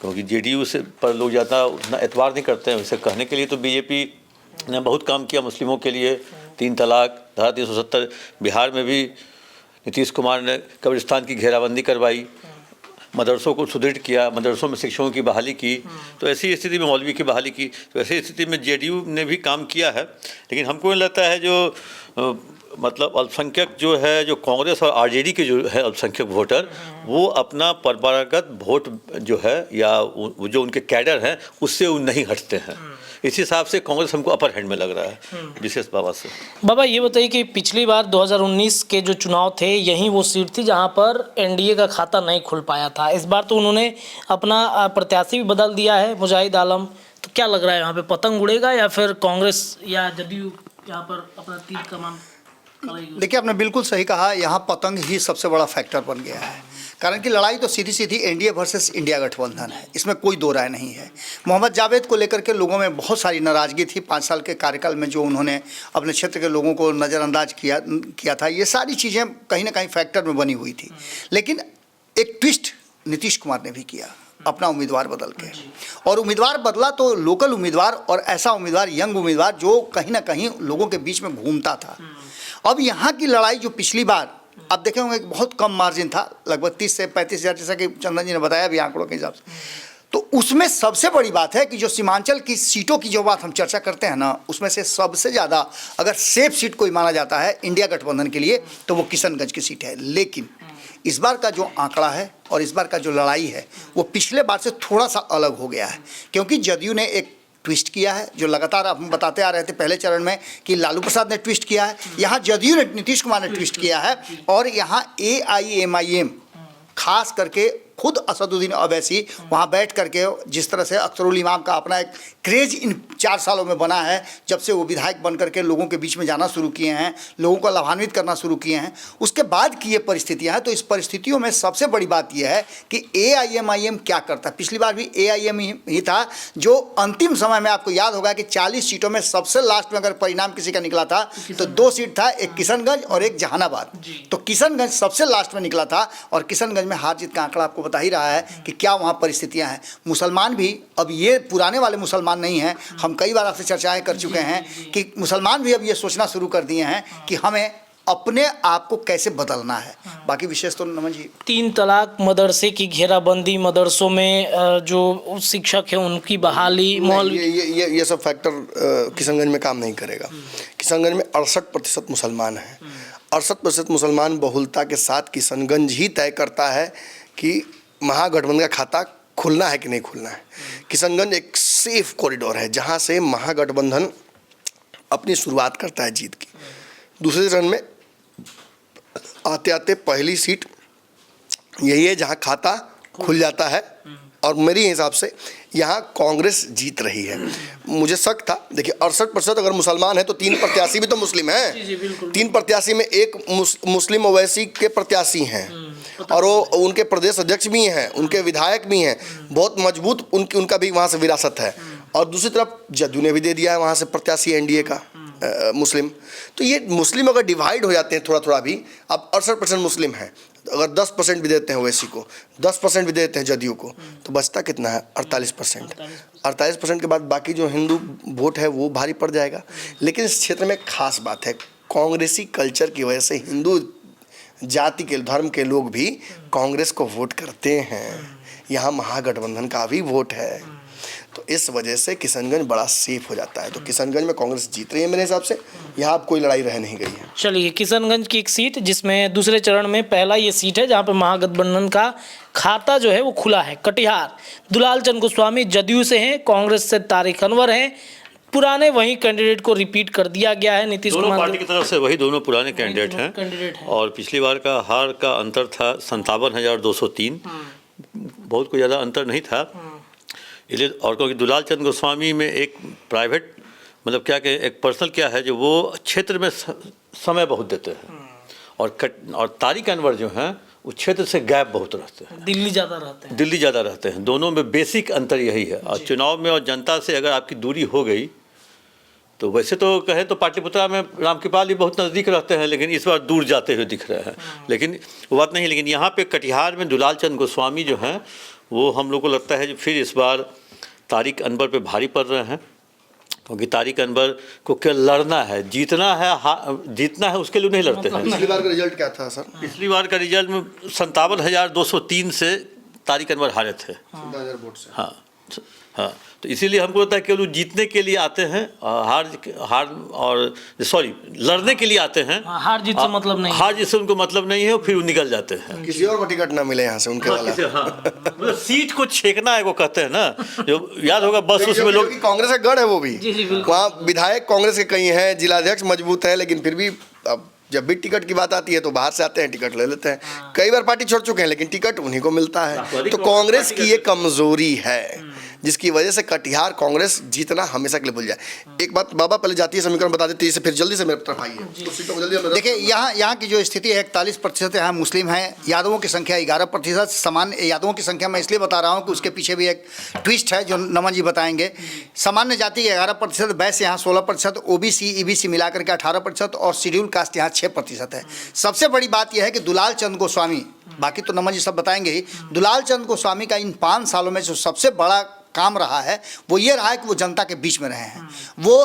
क्योंकि जेडीयू से पर लोग ज़्यादा उतना एतबार नहीं करते हैं। वैसे कहने के लिए तो बीजेपी ने बहुत काम किया मुस्लिमों के लिए, 3 तलाक, धारा 370, बिहार में भी नीतीश कुमार ने कब्रिस्तान की घेराबंदी करवाई, मदरसों को सुदृढ़ किया, मदरसों में शिक्षकों की बहाली की, तो ऐसी स्थिति में मौलवी की बहाली की, तो ऐसी स्थिति में जेडीयू ने भी काम किया है। लेकिन हमको लगता है जो मतलब अल्पसंख्यक जो है, जो कांग्रेस और आरजेडी के जो है अल्पसंख्यक वोटर, वो अपना परंपरागत वोट जो है या जो उनके कैडर हैं उससे वो नहीं हटते हैं। इस हिसाब से कांग्रेस हमको अपर हैंड में लग रहा है विशेष बाबा से। बाबा ये बताइए कि पिछली बार 2019 के जो चुनाव थे यहीं वो सीट थी जहां पर एनडीए का खाता नहीं खुल पाया था। इस बार तो उन्होंने अपना प्रत्याशी भी बदल दिया है, मुजाहिद आलम। तो क्या लग रहा है यहाँ पे पतंग उड़ेगा या फिर कांग्रेस या जदयू यहाँ पर अपना तीर कमान? देखिए, आपने बिल्कुल सही कहा, यहाँ पतंग ही सबसे बड़ा फैक्टर बन गया है। कारण कि लड़ाई तो सीधी सीधी एनडीए वर्सेस इंडिया गठबंधन है, इसमें कोई दो राय नहीं है। मोहम्मद जावेद को लेकर के लोगों में बहुत सारी नाराज़गी थी। 5 साल के कार्यकाल में जो उन्होंने अपने क्षेत्र के लोगों को नज़रअंदाज किया था, ये सारी चीज़ें कहीं ना कहीं फैक्टर में बनी हुई थी। लेकिन एक ट्विस्ट नीतीश कुमार ने भी किया, अपना उम्मीदवार बदल के, और उम्मीदवार बदला तो लोकल उम्मीदवार और ऐसा उम्मीदवार, यंग उम्मीदवार जो कहीं ना कहीं लोगों के बीच में घूमता था। अब यहाँ की लड़ाई जो पिछली बार आप देखे होंगे बहुत कम मार्जिन था, लगभग 30 से 35 हज़ार, जैसा कि चंदन जी ने बताया भी आंकड़ों के हिसाब से। तो उसमें सबसे बड़ी बात है कि जो सीमांचल की सीटों की जो बात हम चर्चा करते हैं ना, उसमें से सबसे ज़्यादा अगर सेफ सीट कोई माना जाता है इंडिया गठबंधन के लिए तो वो किशनगंज की सीट है। लेकिन इस बार का जो आंकड़ा है और इस बार का जो लड़ाई है वो पिछले बार से थोड़ा सा अलग हो गया है, क्योंकि जदयू ने एक ट्विस्ट किया है जो लगातार हम बताते आ रहे थे पहले चरण में कि लालू प्रसाद ने ट्विस्ट किया है, यहाँ जदयू ने, नीतीश कुमार ने ट्विस्ट किया है, और यहाँ AIMIM खास करके खुद असदुद्दीन अवैसी वहाँ बैठ करके जिस तरह से अख्तरुल इमाम का अपना एक क्रेज इन 4 सालों में बना है, जब से वो विधायक बन करके लोगों के बीच में जाना शुरू किए हैं, लोगों को लाभान्वित करना शुरू किए हैं, उसके बाद की ये परिस्थितियाँ हैं। तो इस परिस्थितियों में सबसे बड़ी बात यह है कि AIM क्या करता है। पिछली बार भी AIM ही था जो अंतिम समय में, आपको याद होगा कि 40 सीटों में सबसे लास्ट में अगर परिणाम किसी का निकला था तो 2 सीट था, एक किशनगंज और एक जहानाबाद। तो किशनगंज सबसे लास्ट में निकला था और किशनगंज में हार जीत का आंकड़ा आपको बता ही रहा है कि क्या वहाँ परिस्थितियाँ हैं। मुसलमान भी अब ये पुराने वाले मुसलमान नहीं हैं। हम कई बार आपसे चर्चाएं कर चुके हैं कि मुसलमान भी अब ये सोचना शुरू कर दिए हैं कि हमें अपने आप को कैसे बदलना है। बाकी विशेष तो नमन जी 3 तलाक, मदरसे की घेराबंदी, मदरसों में जो शिक्षक हैं उनकी बहाली, ये सब फैक्टर किशनगंज में काम नहीं करेगा। किशनगंज में 68% मुसलमान हैं। 68% मुसलमान बहुलता के साथ किशनगंज ही तय करता है कि महागठबंधन का खाता खुलना है कि नहीं खुलना है। किशनगंज एक सेफ कॉरिडोर है जहां से महागठबंधन अपनी शुरुआत करता है जीत की। दूसरे चरण में आते आते पहली सीट यही है जहां खाता खुल जाता है और मेरे हिसाब से यहाँ कांग्रेस जीत रही है। मुझे शक था, देखिए 68% अगर मुसलमान है तो 3 प्रत्याशी भी तो मुस्लिम हैं। 3 प्रत्याशी में एक मुस्लिम ओवैसी के प्रत्याशी हैं और वो उनके प्रदेश अध्यक्ष भी हैं, उनके विधायक भी हैं, बहुत मजबूत उनका भी वहाँ से विरासत है। और दूसरी तरफ जदयू ने भी दे दिया है वहाँ से प्रत्याशी NDA का मुस्लिम। तो ये मुस्लिम अगर डिवाइड हो जाते हैं थोड़ा थोड़ा भी, अब 68% मुस्लिम हैं, अगर 10% भी देते हैं ओवैसी को, 10% भी देते हैं जदयू को, तो बचता कितना है 48%। 48% के बाद बाकी जो हिंदू वोट है वो भारी पड़ जाएगा। लेकिन इस क्षेत्र में खास बात है, कांग्रेसी कल्चर की वजह से हिंदू जाति के धर्म के लोग भी कांग्रेस को वोट करते हैं। यहाँ महागठबंधन का भी वोट है, तो इस वजह से किशनगंज बड़ा सेफ हो जाता है। तो किशनगंज में कांग्रेस जीत रही है मेरे हिसाब से, यहाँ अब कोई लड़ाई रह नहीं गई है। चलिए, किशनगंज की एक सीट जिसमें दूसरे चरण में पहला ये सीट है जहाँ पे महागठबंधन का खाता जो है वो खुला है। कटिहार, दुलाल चंद गोस्वामी जदयू से हैं, कांग्रेस से तारिक अनवर हैं। पुराने वही कैंडिडेट को रिपीट कर दिया गया है। नीतीश कुमार पार्टी की तरफ से वही दोनों पुराने कैंडिडेट हैं और पिछली बार का हार का अंतर था 57,203, बहुत कोई ज़्यादा अंतर नहीं था। इसलिए और क्योंकि दुलाल चंद गोस्वामी में एक प्राइवेट मतलब क्या कहें, एक पर्सनल क्या है जो वो क्षेत्र में समय बहुत देते हैं और तारिक अनवर जो हैं उस क्षेत्र से गैप बहुत रहते हैं, दिल्ली ज़्यादा रहते हैं। दोनों में बेसिक अंतर यही है। और चुनाव में और जनता से अगर आपकी दूरी हो गई तो वैसे तो कहें तो पाटलिपुत्रा में रामकृपाल भी बहुत नज़दीक रहते हैं, लेकिन इस बार दूर जाते हुए दिख रहे हैं। लेकिन वो बात नहीं। लेकिन यहाँ पे कटिहार में दुलाल चंद गोस्वामी जो हैं वो हम लोग को लगता है जो फिर इस बार तारिक अनवर पे भारी पड़ रहे हैं, क्योंकि तारिक अनवर को क्या लड़ना है, जीतना है उसके लिए नहीं लड़ते हैं। पिछली बार का रिजल्ट क्या था सर? पिछली बार का रिजल्ट में 57,203 से तारिक अनवर हारे थे। 10,000 वोट से। हाँ, तो इसीलिए हमको लगता है केवल जीतने के लिए आते हैं, लड़ने के लिए आते हैं। हार जीत से मतलब नहीं, हार जीत से उनको मतलब नहीं है, फिर वो निकल जाते हैं। किसी और को टिकट ना मिले यहाँ से उनके वाला। मतलब सीट को छेकना है वो कहते हैं ना, जो याद होगा बस उसमें लोग। कांग्रेस का गढ़ है वो भी, वहाँ विधायक कांग्रेस के कई हैं, जिलाध्यक्ष मजबूत है, लेकिन फिर भी अब जब भी टिकट की बात आती है तो बाहर से आते हैं, टिकट ले लेते हैं। कई बार पार्टी छोड़ चुके हैं लेकिन टिकट उन्हीं को मिलता है। तो कांग्रेस की ये कमजोरी है जिसकी वजह से कटिहार कांग्रेस जीतना हमेशा के लिए भूल जाए। एक बात बाबा पहले जातीय समीकरण बता देते हैं, फिर जल्दी से मेरे तरफ आइए। देखिए यहाँ की जो स्थिति है 41% यहाँ मुस्लिम हैं, यादवों की संख्या 11%। सामान्य यादवों की संख्या मैं इसलिए बता रहा हूँ कि उसके पीछे भी एक ट्विस्ट है जो नमन जी बताएंगे। सामान्य जाति 11%, वैश्य यहाँ 16%, OBC EBC मिलाकर के 18% और शेड्यूल कास्ट यहाँ 6% है। सबसे बड़ी बात यह है कि दुलाल चंद गोस्वामी, बाकी तो नमन जी सब बताएंगे ही, दुलाल चंद गोस्वामी का इन 5 सालों में जो सबसे बड़ा काम रहा है वो ये रहा है कि वो जनता के बीच में रहे हैं। वो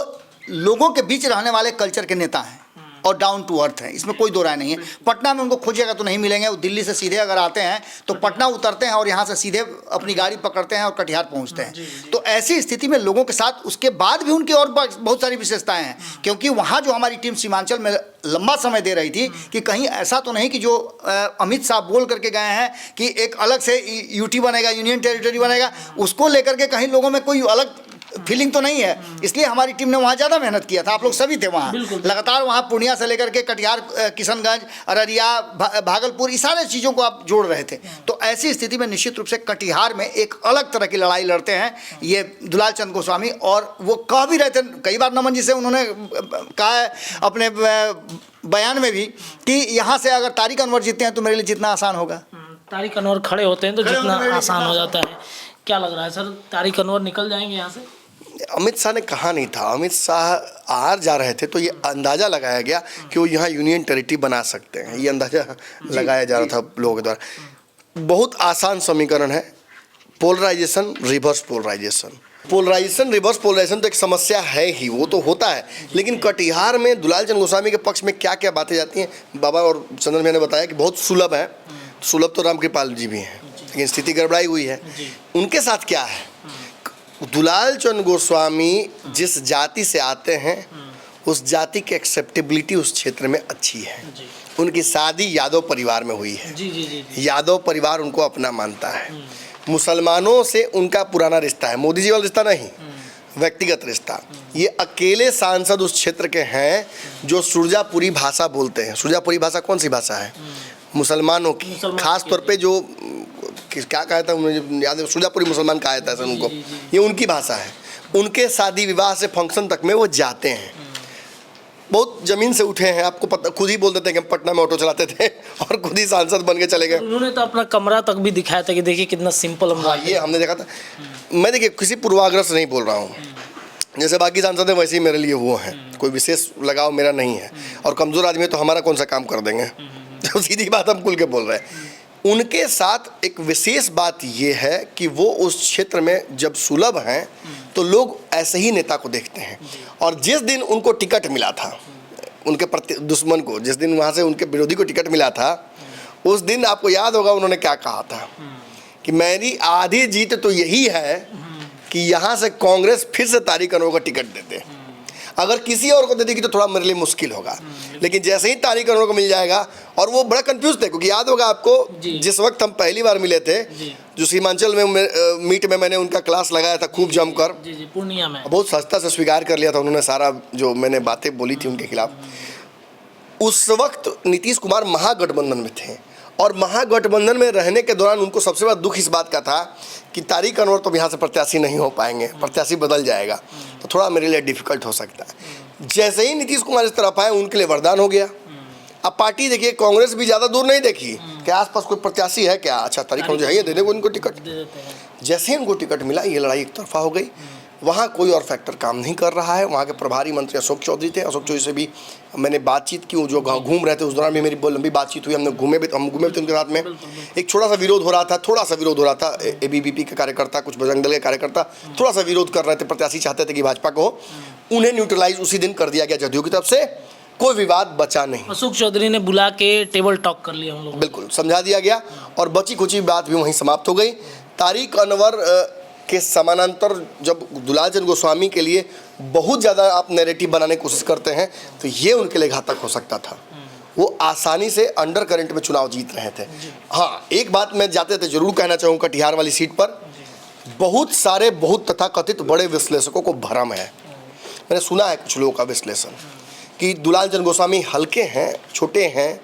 लोगों के बीच रहने वाले कल्चर के नेता हैं और डाउन टू अर्थ हैं, इसमें कोई दो राय नहीं है। पटना में उनको खोजिएगा तो नहीं मिलेंगे। वो दिल्ली से सीधे अगर आते हैं तो पटना उतरते हैं और यहाँ से सीधे अपनी गाड़ी पकड़ते हैं और कटिहार पहुँचते हैं। तो ऐसी स्थिति में लोगों के साथ उसके बाद भी उनकी और बहुत सारी विशेषताएं हैं, क्योंकि वहाँ जो हमारी टीम सीमांचल में लंबा समय दे रही थी कि कहीं ऐसा तो नहीं कि जो अमित शाह बोल करके गए हैं कि एक अलग से यूटी बनेगा, यूनियन टेरिटरी बनेगा, उसको लेकर के कहीं लोगों में कोई अलग फीलिंग तो नहीं है, इसलिए हमारी टीम ने वहाँ ज़्यादा मेहनत किया था। आप लोग सभी थे वहाँ, लगातार वहाँ पूर्णिया से लेकर के कटिहार, किशनगंज, अररिया, भागलपुर, इस सारे चीज़ों को आप जोड़ रहे थे। तो ऐसी स्थिति में निश्चित रूप से कटिहार में एक अलग तरह की लड़ाई लड़ते हैं ये दुलाल चंद गोस्वामी। और वो कह भी रहे थे कई बार, नमन जी से उन्होंने कहा है अपने बयान में भी कि यहाँ से अगर तारिक अनवर जीतते हैं तो मेरे लिए जितना आसान होगा। तारिक अनवर खड़े होते हैं तो जितना आसान हो जाता है। क्या लग रहा है सर, तारिक अनवर निकल जाएंगे यहाँ से? अमित शाह ने कहा नहीं था, अमित शाह हार जा रहे थे तो ये अंदाज़ा लगाया गया कि वो यहाँ यूनियन टेरिटरी बना सकते हैं, ये अंदाज़ा लगाया जा रहा था लोगों के द्वारा। बहुत आसान समीकरण है, polarisation reverse polarisation. Polarisation reverse polarisation तो एक समस्या है ही, वो तो होता है, लेकिन कटिहार में दुलाल चंद गोस्वामी के पक्ष में क्या क्या बातें जाती हैं, बाबा और चंद्र भैया ने बताया कि बहुत सुलभ है। सुलभ तो रामकृपाल जी भी हैं, लेकिन स्थिति गड़बड़ाई हुई है। उनके साथ क्या है, दुलाल चंद गोस्वामी जिस जाति से आते हैं उस जाति की एक्सेप्टेबिलिटी उस क्षेत्र में अच्छी है। उनकी शादी यादव परिवार में हुई है, यादव परिवार उनको अपना मानता है। मुसलमानों से उनका पुराना रिश्ता है, मोदी जी वाला रिश्ता नहीं, व्यक्तिगत रिश्ता। ये अकेले सांसद उस क्षेत्र के हैं जो सुरजापुरी भाषा बोलते हैं। सुरजापुरी भाषा कौन सी भाषा है? मुसलमानों की, खास तौर पे जो क्या कहा था मुझे याद है, सुरजापुरी मुसलमान कहा जाता है सर उनको, ये उनकी भाषा है। उनके शादी विवाह से फंक्शन तक में वो जाते हैं, बहुत जमीन से उठे हैं। आपको पता, खुद ही बोल देते हैं कि हम पटना में ऑटो चलाते थे और खुद ही सांसद बन के चले गए। उन्होंने तो अपना कमरा तक भी दिखाया था कि देखिए कितना सिंपल हम। हाँ, ये हमने देखा था। मैं देखिए किसी पूर्वाग्रह से नहीं बोल रहा हूँ, जैसे बाकी सांसद हैं वैसे ही मेरे लिए वो हैं, कोई विशेष लगाव मेरा नहीं है। और कमज़ोर आदमी तो हमारा कौन सा काम कर देंगे, तो सीधी बात हम खुल के बोल रहे हैं। उनके साथ एक विशेष बात ये है कि वो उस क्षेत्र में जब सुलभ हैं तो लोग ऐसे ही नेता को देखते हैं। और जिस दिन उनको टिकट मिला था, उनके प्रति दुश्मन को, जिस दिन वहाँ से उनके विरोधी को टिकट मिला था, उस दिन आपको याद होगा उन्होंने क्या कहा था कि मेरी आधी जीत तो यही है कि यहाँ से कांग्रेस फिर से तारिक अनवर को टिकट दे दे। अगर किसी और को दे देगी तो थोड़ा मेरे लिए मुश्किल होगा, लेकिन जैसे ही तारिक अनवर को मिल जाएगा। और वो बड़ा कंफ्यूज थे, क्योंकि याद होगा आपको जिस वक्त हम पहली बार मिले थे, जो सीमांचल में मीट में मैंने उनका क्लास लगाया था खूब जमकर, पूर्णिया में, बहुत सस्ता से स्वीकार कर लिया था उन्होंने सारा जो मैंने बातें बोली थी उनके खिलाफ। उस वक्त नीतीश कुमार महागठबंधन में थे और महागठबंधन में रहने के दौरान उनको सबसे बड़ा दुख इस बात का था कि तारिक अनवर तो यहाँ से प्रत्याशी नहीं हो पाएंगे, प्रत्याशी बदल जाएगा तो थोड़ा मेरे लिए डिफिकल्ट हो सकता है। जैसे ही नीतीश कुमार इस तरफ आए उनके लिए वरदान हो गया। अब पार्टी देखिए, कांग्रेस भी ज़्यादा दूर नहीं देखी कि आसपास कोई प्रत्याशी है क्या, अच्छा तारिक अनवर चाहिए, दे देंगे उनको टिकट। जैसे ही उनको टिकट मिला ये लड़ाई एक तरफा हो गई। वहाँ कोई और फैक्टर काम नहीं कर रहा है। वहाँ के प्रभारी मंत्री अशोक चौधरी थे, अशोक चौधरी से भी मैंने बातचीत की, जो घूम रहे थे उस दौरान भी मेरी बहुत लंबी बातचीत हुई। हम घूमे भी थे उनके साथ में। एक छोटा सा विरोध हो रहा था, ABVP के कार्यकर्ता, कुछ बजरंग दल के कार्यकर्ता थोड़ा सा विरोध कर रहे थे, प्रत्याशी चाहते थे कि भाजपा को, उन्हें न्यूट्रलाइज उसी दिन कर दिया गया जदयू की तरफ से, कोई विवाद बचा नहीं। अशोक चौधरी ने बुला के टेबल टॉक कर लिया हम लोग, बिल्कुल समझा दिया गया और बची खुची बात भी वहीं समाप्त हो गई। तारिक अनवर के समानांतर जब दुलाल चंद गोस्वामी के लिए बहुत ज़्यादा आप नैरेटिव बनाने की कोशिश करते हैं तो ये उनके लिए घातक हो सकता था। वो आसानी से अंडर करंट में चुनाव जीत रहे थे। हाँ, एक बात मैं जाते थे जरूर कहना चाहूँगा, कटिहार वाली सीट पर बहुत सारे बहुत तथाकथित बड़े विश्लेषकों को भ्रम है। मैंने सुना है कुछ लोगों का विश्लेषण कि दुलाल चंद गोस्वामी हल्के हैं, छोटे हैं,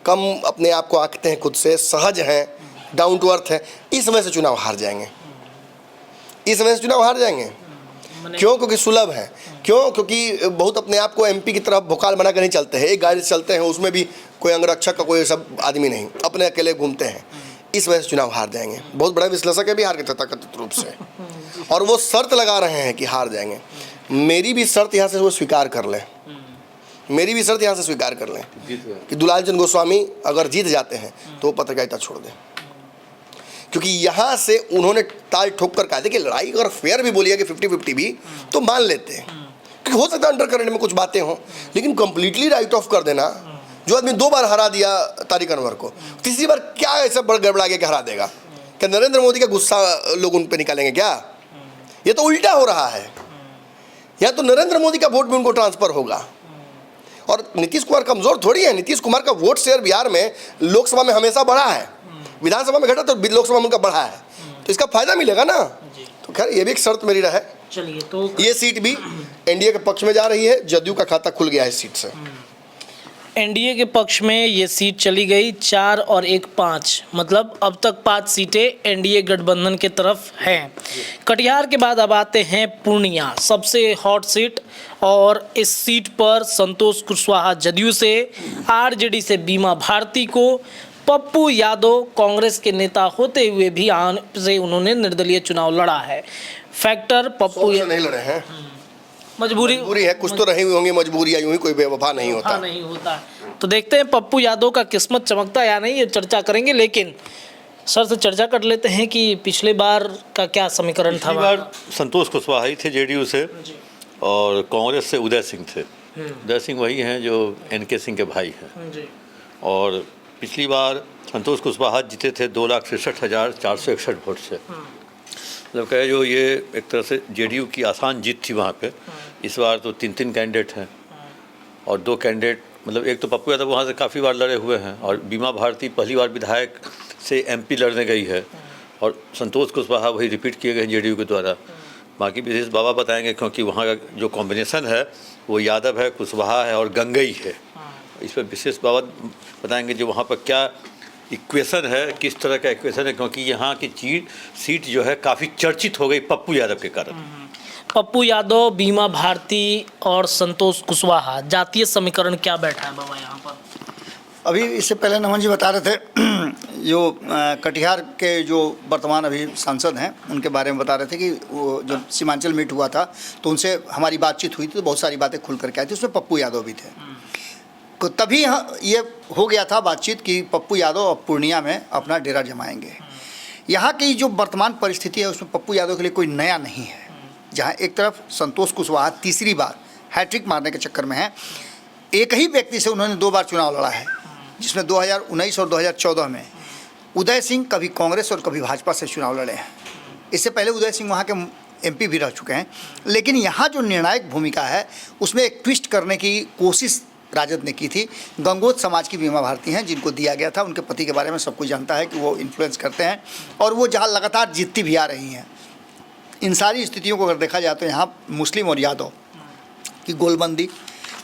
कम अपने आप को आंकते हैं, खुद से सहज हैं, डाउन टू अर्थ है, इस वजह से चुनाव हार जाएंगे। क्यों? क्योंकि सुलभ है। क्यों? क्योंकि बहुत अपने आप को MP की तरफ भोकाल बना कर नहीं चलते हैं। एक गाड़ी से चलते हैं, उसमें भी कोई अंगरक्षक का कोई सब आदमी नहीं, अपने अकेले घूमते हैं। इस वजह से चुनाव हार जाएंगे। बहुत बड़ा विश्लेषक है बिहार के तथाकथित रूप से, और वो शर्त लगा रहे हैं कि हार जाएंगे। मेरी भी शर्त यहाँ से वो स्वीकार कर लें, कि दुलाल चंद गोस्वामी अगर जीत जाते हैं तो वो पत्रकारिता छोड़ दें, क्योंकि यहाँ से उन्होंने ताल ठोक कर कहा था कि लड़ाई अगर फेयर भी बोलिए कि 50-50 भी तो मान लेते हैं, क्योंकि हो सकता है अंडर करंट में कुछ बातें हों, लेकिन कंप्लीटली राइट ऑफ कर देना, जो आदमी 2 बार हरा दिया तारिक अनवर को, तीसरी बार क्या ऐसा बड़ गड़बड़ा के हरा देगा? क्या नरेंद्र मोदी का गुस्सा लोग उन पर निकालेंगे क्या? ये तो उल्टा हो रहा है। या तो नरेंद्र मोदी का वोट भी उनको ट्रांसफर होगा। और नीतीश कुमार कमजोर थोड़ी है। नीतीश कुमार का वोट शेयर बिहार में लोकसभा में हमेशा बढ़ा है, विधानसभा में घटा तो लोकसभा में उनका बढ़ा है, तो इसका फायदा मिलेगा ना। तो खैर ये भी एक शर्त मेरी रहे चलिए तो ये सीट भी एनडीए के पक्ष में जा रही है, जदयू का खाता खुल गया है इस सीट से। एनडीए के पक्ष में ये सीट चली गई 4 और 1 5, मतलब अब तक 5 सीटें एनडीए गठबंधन के तरफ हैं। कटिहार के बाद अब आते हैं पूर्णिया, सबसे हॉट सीट, और इस सीट पर संतोष कुशवाहा जदयू से, आरजेडी से बीमा भारती को, पप्पू यादव कांग्रेस के नेता होते हुए भी से उन्होंने निर्दलीय चुनाव लड़ा है। फैक्टर पप्पू नहीं लड़े हैं, मजबूरी है, कुछ तो रही हुई होंगी मजबूरियां, यूं ही कोई बेवफा नहीं होता। नहीं होता। तो देखते हैं पप्पू यादव का किस्मत चमकता या नहीं, ये चर्चा करेंगे। लेकिन सर से चर्चा कर लेते हैं कि पिछले बार का क्या समीकरण था। पिछली बार संतोष कुशवाहा ही थे जेडीयू से, और कांग्रेस से उदय सिंह थे। उदय सिंह वही हैं जो एनके सिंह के भाई हैं। और पिछली बार संतोष कुशवाहा जीते थे 2,63,461 वोट से। मतलब कहे जो ये एक तरह से जेडीयू की आसान जीत थी वहाँ पे। इस बार तो 3 कैंडिडेट हैं, और 2 कैंडिडेट, मतलब एक तो पप्पू यादव वहाँ से काफ़ी बार लड़े हुए हैं, और बीमा भारती पहली बार विधायक से एमपी लड़ने गई है, और संतोष कुशवाहा वही रिपीट किए गए हैं जेडीयू के द्वारा। बाकी विशेष बाबा बताएंगे, क्योंकि वहाँ का जो कॉम्बिनेशन है वो यादव है, कुशवाहा है और गंगई है। इस पर विशेष बाबा बताएंगे जो वहाँ पर क्या इक्वेशन है, किस तरह का इक्वेशन है, क्योंकि यहाँ की सीट जो है काफ़ी चर्चित हो गई पप्पू यादव के कारण। पप्पू यादव, बीमा भारती और संतोष कुशवाहा, जातीय समीकरण क्या बैठा है बाबा यहाँ पर? अभी इससे पहले नमन जी बता रहे थे जो कटिहार के जो वर्तमान अभी सांसद हैं उनके बारे में बता रहे थे कि वो जब सीमांचल मीट हुआ था तो उनसे हमारी बातचीत हुई थी, तो बहुत सारी बातें खुल करके आई थी, उसमें पप्पू यादव भी थे। तो तभी ये हो गया था बातचीत कि पप्पू यादव अब पूर्णिया में अपना डेरा जमाएंगे। यहाँ की जो वर्तमान परिस्थिति है उसमें पप्पू यादव के लिए कोई नया नहीं है। जहाँ एक तरफ संतोष कुशवाहा तीसरी बार हैट्रिक मारने के चक्कर में है, एक ही व्यक्ति से उन्होंने 2 बार चुनाव लड़ा है, जिसमें 2019 और 2014 में उदय सिंह कभी कांग्रेस और कभी भाजपा से चुनाव लड़े हैं। इससे पहले उदय सिंह वहाँ के एमपी भी रह चुके हैं। लेकिन यहाँ जो निर्णायक भूमिका है उसमें एक ट्विस्ट करने की कोशिश राजद ने की थी। गंगोत समाज की बीमा भारती हैं, जिनको दिया गया था, उनके पति के बारे में सब कुछ जानता है कि वो इन्फ्लुएंस करते हैं, और वो जहाँ लगातार जीतती भी आ रही हैं। इन सारी स्थितियों को अगर देखा जाए तो यहाँ मुस्लिम और यादव की गोलबंदी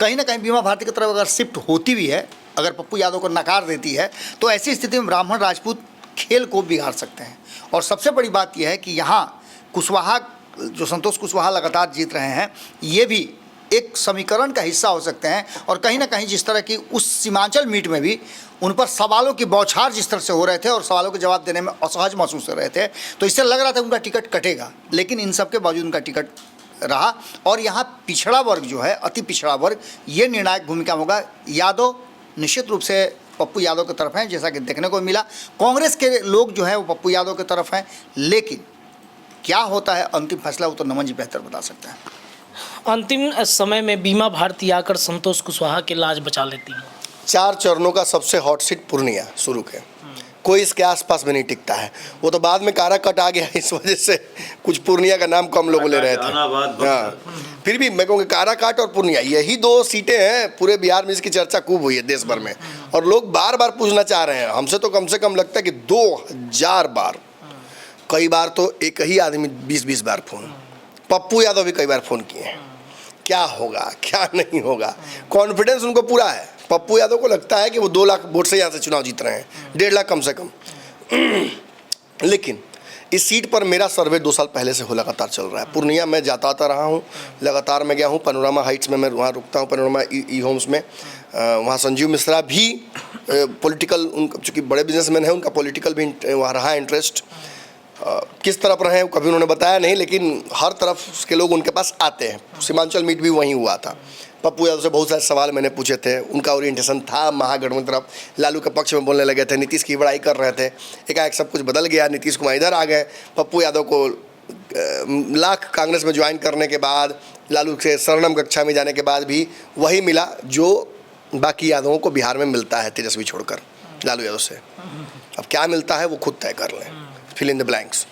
कहीं ना कहीं बीमा भारती की तरफ अगर शिफ्ट होती भी है, अगर पप्पू यादव को नकार देती है, तो ऐसी स्थिति में ब्राह्मण राजपूत खेल को बिगाड़ सकते हैं। और सबसे बड़ी बात यह है कि यहाँ कुशवाहा, जो संतोष कुशवाहा लगातार जीत रहे हैं, ये भी एक समीकरण का हिस्सा हो सकते हैं। और कहीं ना कहीं जिस तरह की उस सीमांचल मीट में भी उन पर सवालों की बौछार जिस तरह से हो रहे थे और सवालों के जवाब देने में असहज महसूस कर रहे थे, तो इससे लग रहा था उनका टिकट कटेगा। लेकिन इन सब के बावजूद उनका टिकट रहा। और यहाँ पिछड़ा वर्ग जो है, अति पिछड़ा वर्ग, ये निर्णायक भूमिका होगा। यादव निश्चित रूप से पप्पू यादव की तरफ हैं, जैसा कि देखने को मिला। कांग्रेस के लोग जो है वो पप्पू यादव की तरफ हैं। लेकिन क्या होता है अंतिम फैसला, वो तो नमन जी बेहतर बता सकते हैं। अंतिम समय में बीमा भारती आकर संतोष कुशवाहा की लाज बचा लेती है। 4 चरणों का सबसे हॉट सीट पूर्णिया शुरू के, कोई इसके आसपास में नहीं टिकता है। वो तो बाद में कारा कट आ गया, इस वजह से कुछ पूर्णिया का नाम कम लोग ले रहे थे। हाँ, फिर भी मैं कहूँगा कारा काट और पूर्णिया, यही 2 सीटें हैं। पूरे बिहार में इसकी चर्चा खूब हुई है देश भर में, और लोग बार बार पूछना चाह रहे हैं। हमसे तो कम से कम लगता है कि 2000 बार, कई बार तो एक ही आदमी 20-20 बार फोन। पप्पू यादव भी कई बार फ़ोन किए हैं, क्या होगा क्या नहीं होगा। कॉन्फिडेंस उनको पूरा है। पप्पू यादव को लगता है कि वो 2 लाख वोट से यहाँ से चुनाव जीत रहे हैं, 1.5 लाख कम से कम। लेकिन इस सीट पर मेरा सर्वे 2 साल पहले से हो लगातार चल रहा है। पूर्णिया में जाता आता रहा हूँ, लगातार मैं गया हूँ। पैनोरामा हाइट्स में मैं वहाँ रुकता हूँ, पैनोरामा ई होम्स में। वहाँ संजीव मिश्रा भी पॉलिटिकल, उनका चूँकि बड़े बिजनेसमैन हैं, उनका पॉलिटिकल भी वहाँ रहा इंटरेस्ट। किस तरफ रहे कभी उन्होंने बताया नहीं, लेकिन हर तरफ के लोग उनके पास आते हैं। सीमांचल मीट भी वहीं हुआ था। पप्पू यादव से बहुत सारे सवाल मैंने पूछे थे। उनका ओरिएंटेशन था महागठबंधन तरफ, लालू के पक्ष में बोलने लगे थे, नीतीश की बड़ाई कर रहे थे। एकाएक सब कुछ बदल गया, नीतीश कुमार इधर आ गए। पप्पू यादव को लाख कांग्रेस में ज्वाइन करने के बाद, लालू से शरणम कक्षा में जाने के बाद भी वही मिला जो बाकी यादवों को बिहार में मिलता है, तेजस्वी छोड़कर लालू यादव से। अब क्या मिलता है वो खुद तय कर लें, fill in the blanks.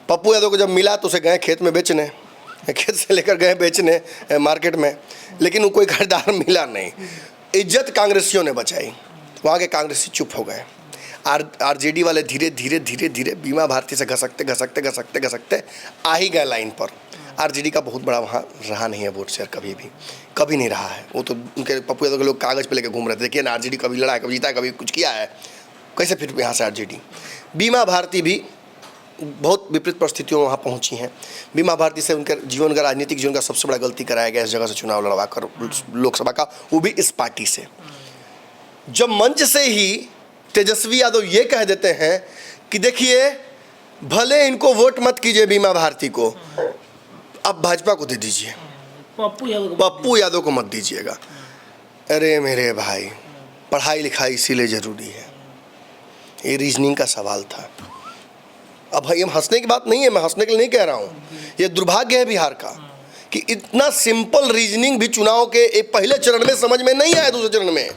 Pappu Yadav को जब मिला तो उसे गए खेत में बेचने, खेत से लेकर गए बेचने मार्केट में, लेकिन वो कोई खरीदार मिला नहीं। इज्जत कांग्रेसियों ने बचाई, वहाँ के कांग्रेसी चुप हो गए। आरजेडी वाले धीरे धीरे धीरे धीरे बीमा भारती से घसकते आ ही गए लाइन पर। आरजेडी का बहुत बड़ा वहाँ रहा नहीं है वोट शेयर, कभी नहीं रहा है। वो तो उनके पप्पू यादव के लोग कागज़ पे लेके घूम रहे थे, देखिए ना आरजेडी कभी लड़ा है, कभी जीता है, कभी कुछ किया है, कैसे फिर यहाँ से आरजेडी। बीमा भारती भी बहुत विपरीत परिस्थितियों में वहाँ पहुँची हैं। बीमा भारती से उनके जीवन का, राजनीतिक जीवन का सबसे बड़ा गलती कराया गया इस जगह से चुनाव लड़वा कर लोकसभा का, वो भी इस पार्टी से। जब मंच से ही तेजस्वी यादव ये कह देते हैं कि देखिए भले इनको वोट मत कीजिए बीमा भारती को, अब भाजपा को दे दीजिए, पप्पू यादव को मत दीजिएगा। अरे मेरे भाई, पढ़ाई लिखाई इसीलिए ज़रूरी है, ये रीजनिंग का सवाल था। अब भाई हम हंसने की बात नहीं है, मैं हंसने के लिए नहीं कह रहा हूँ, ये दुर्भाग्य है बिहार का कि इतना सिंपल रीजनिंग भी चुनाव के एक पहले चरण में समझ में नहीं आया। दूसरे चरण में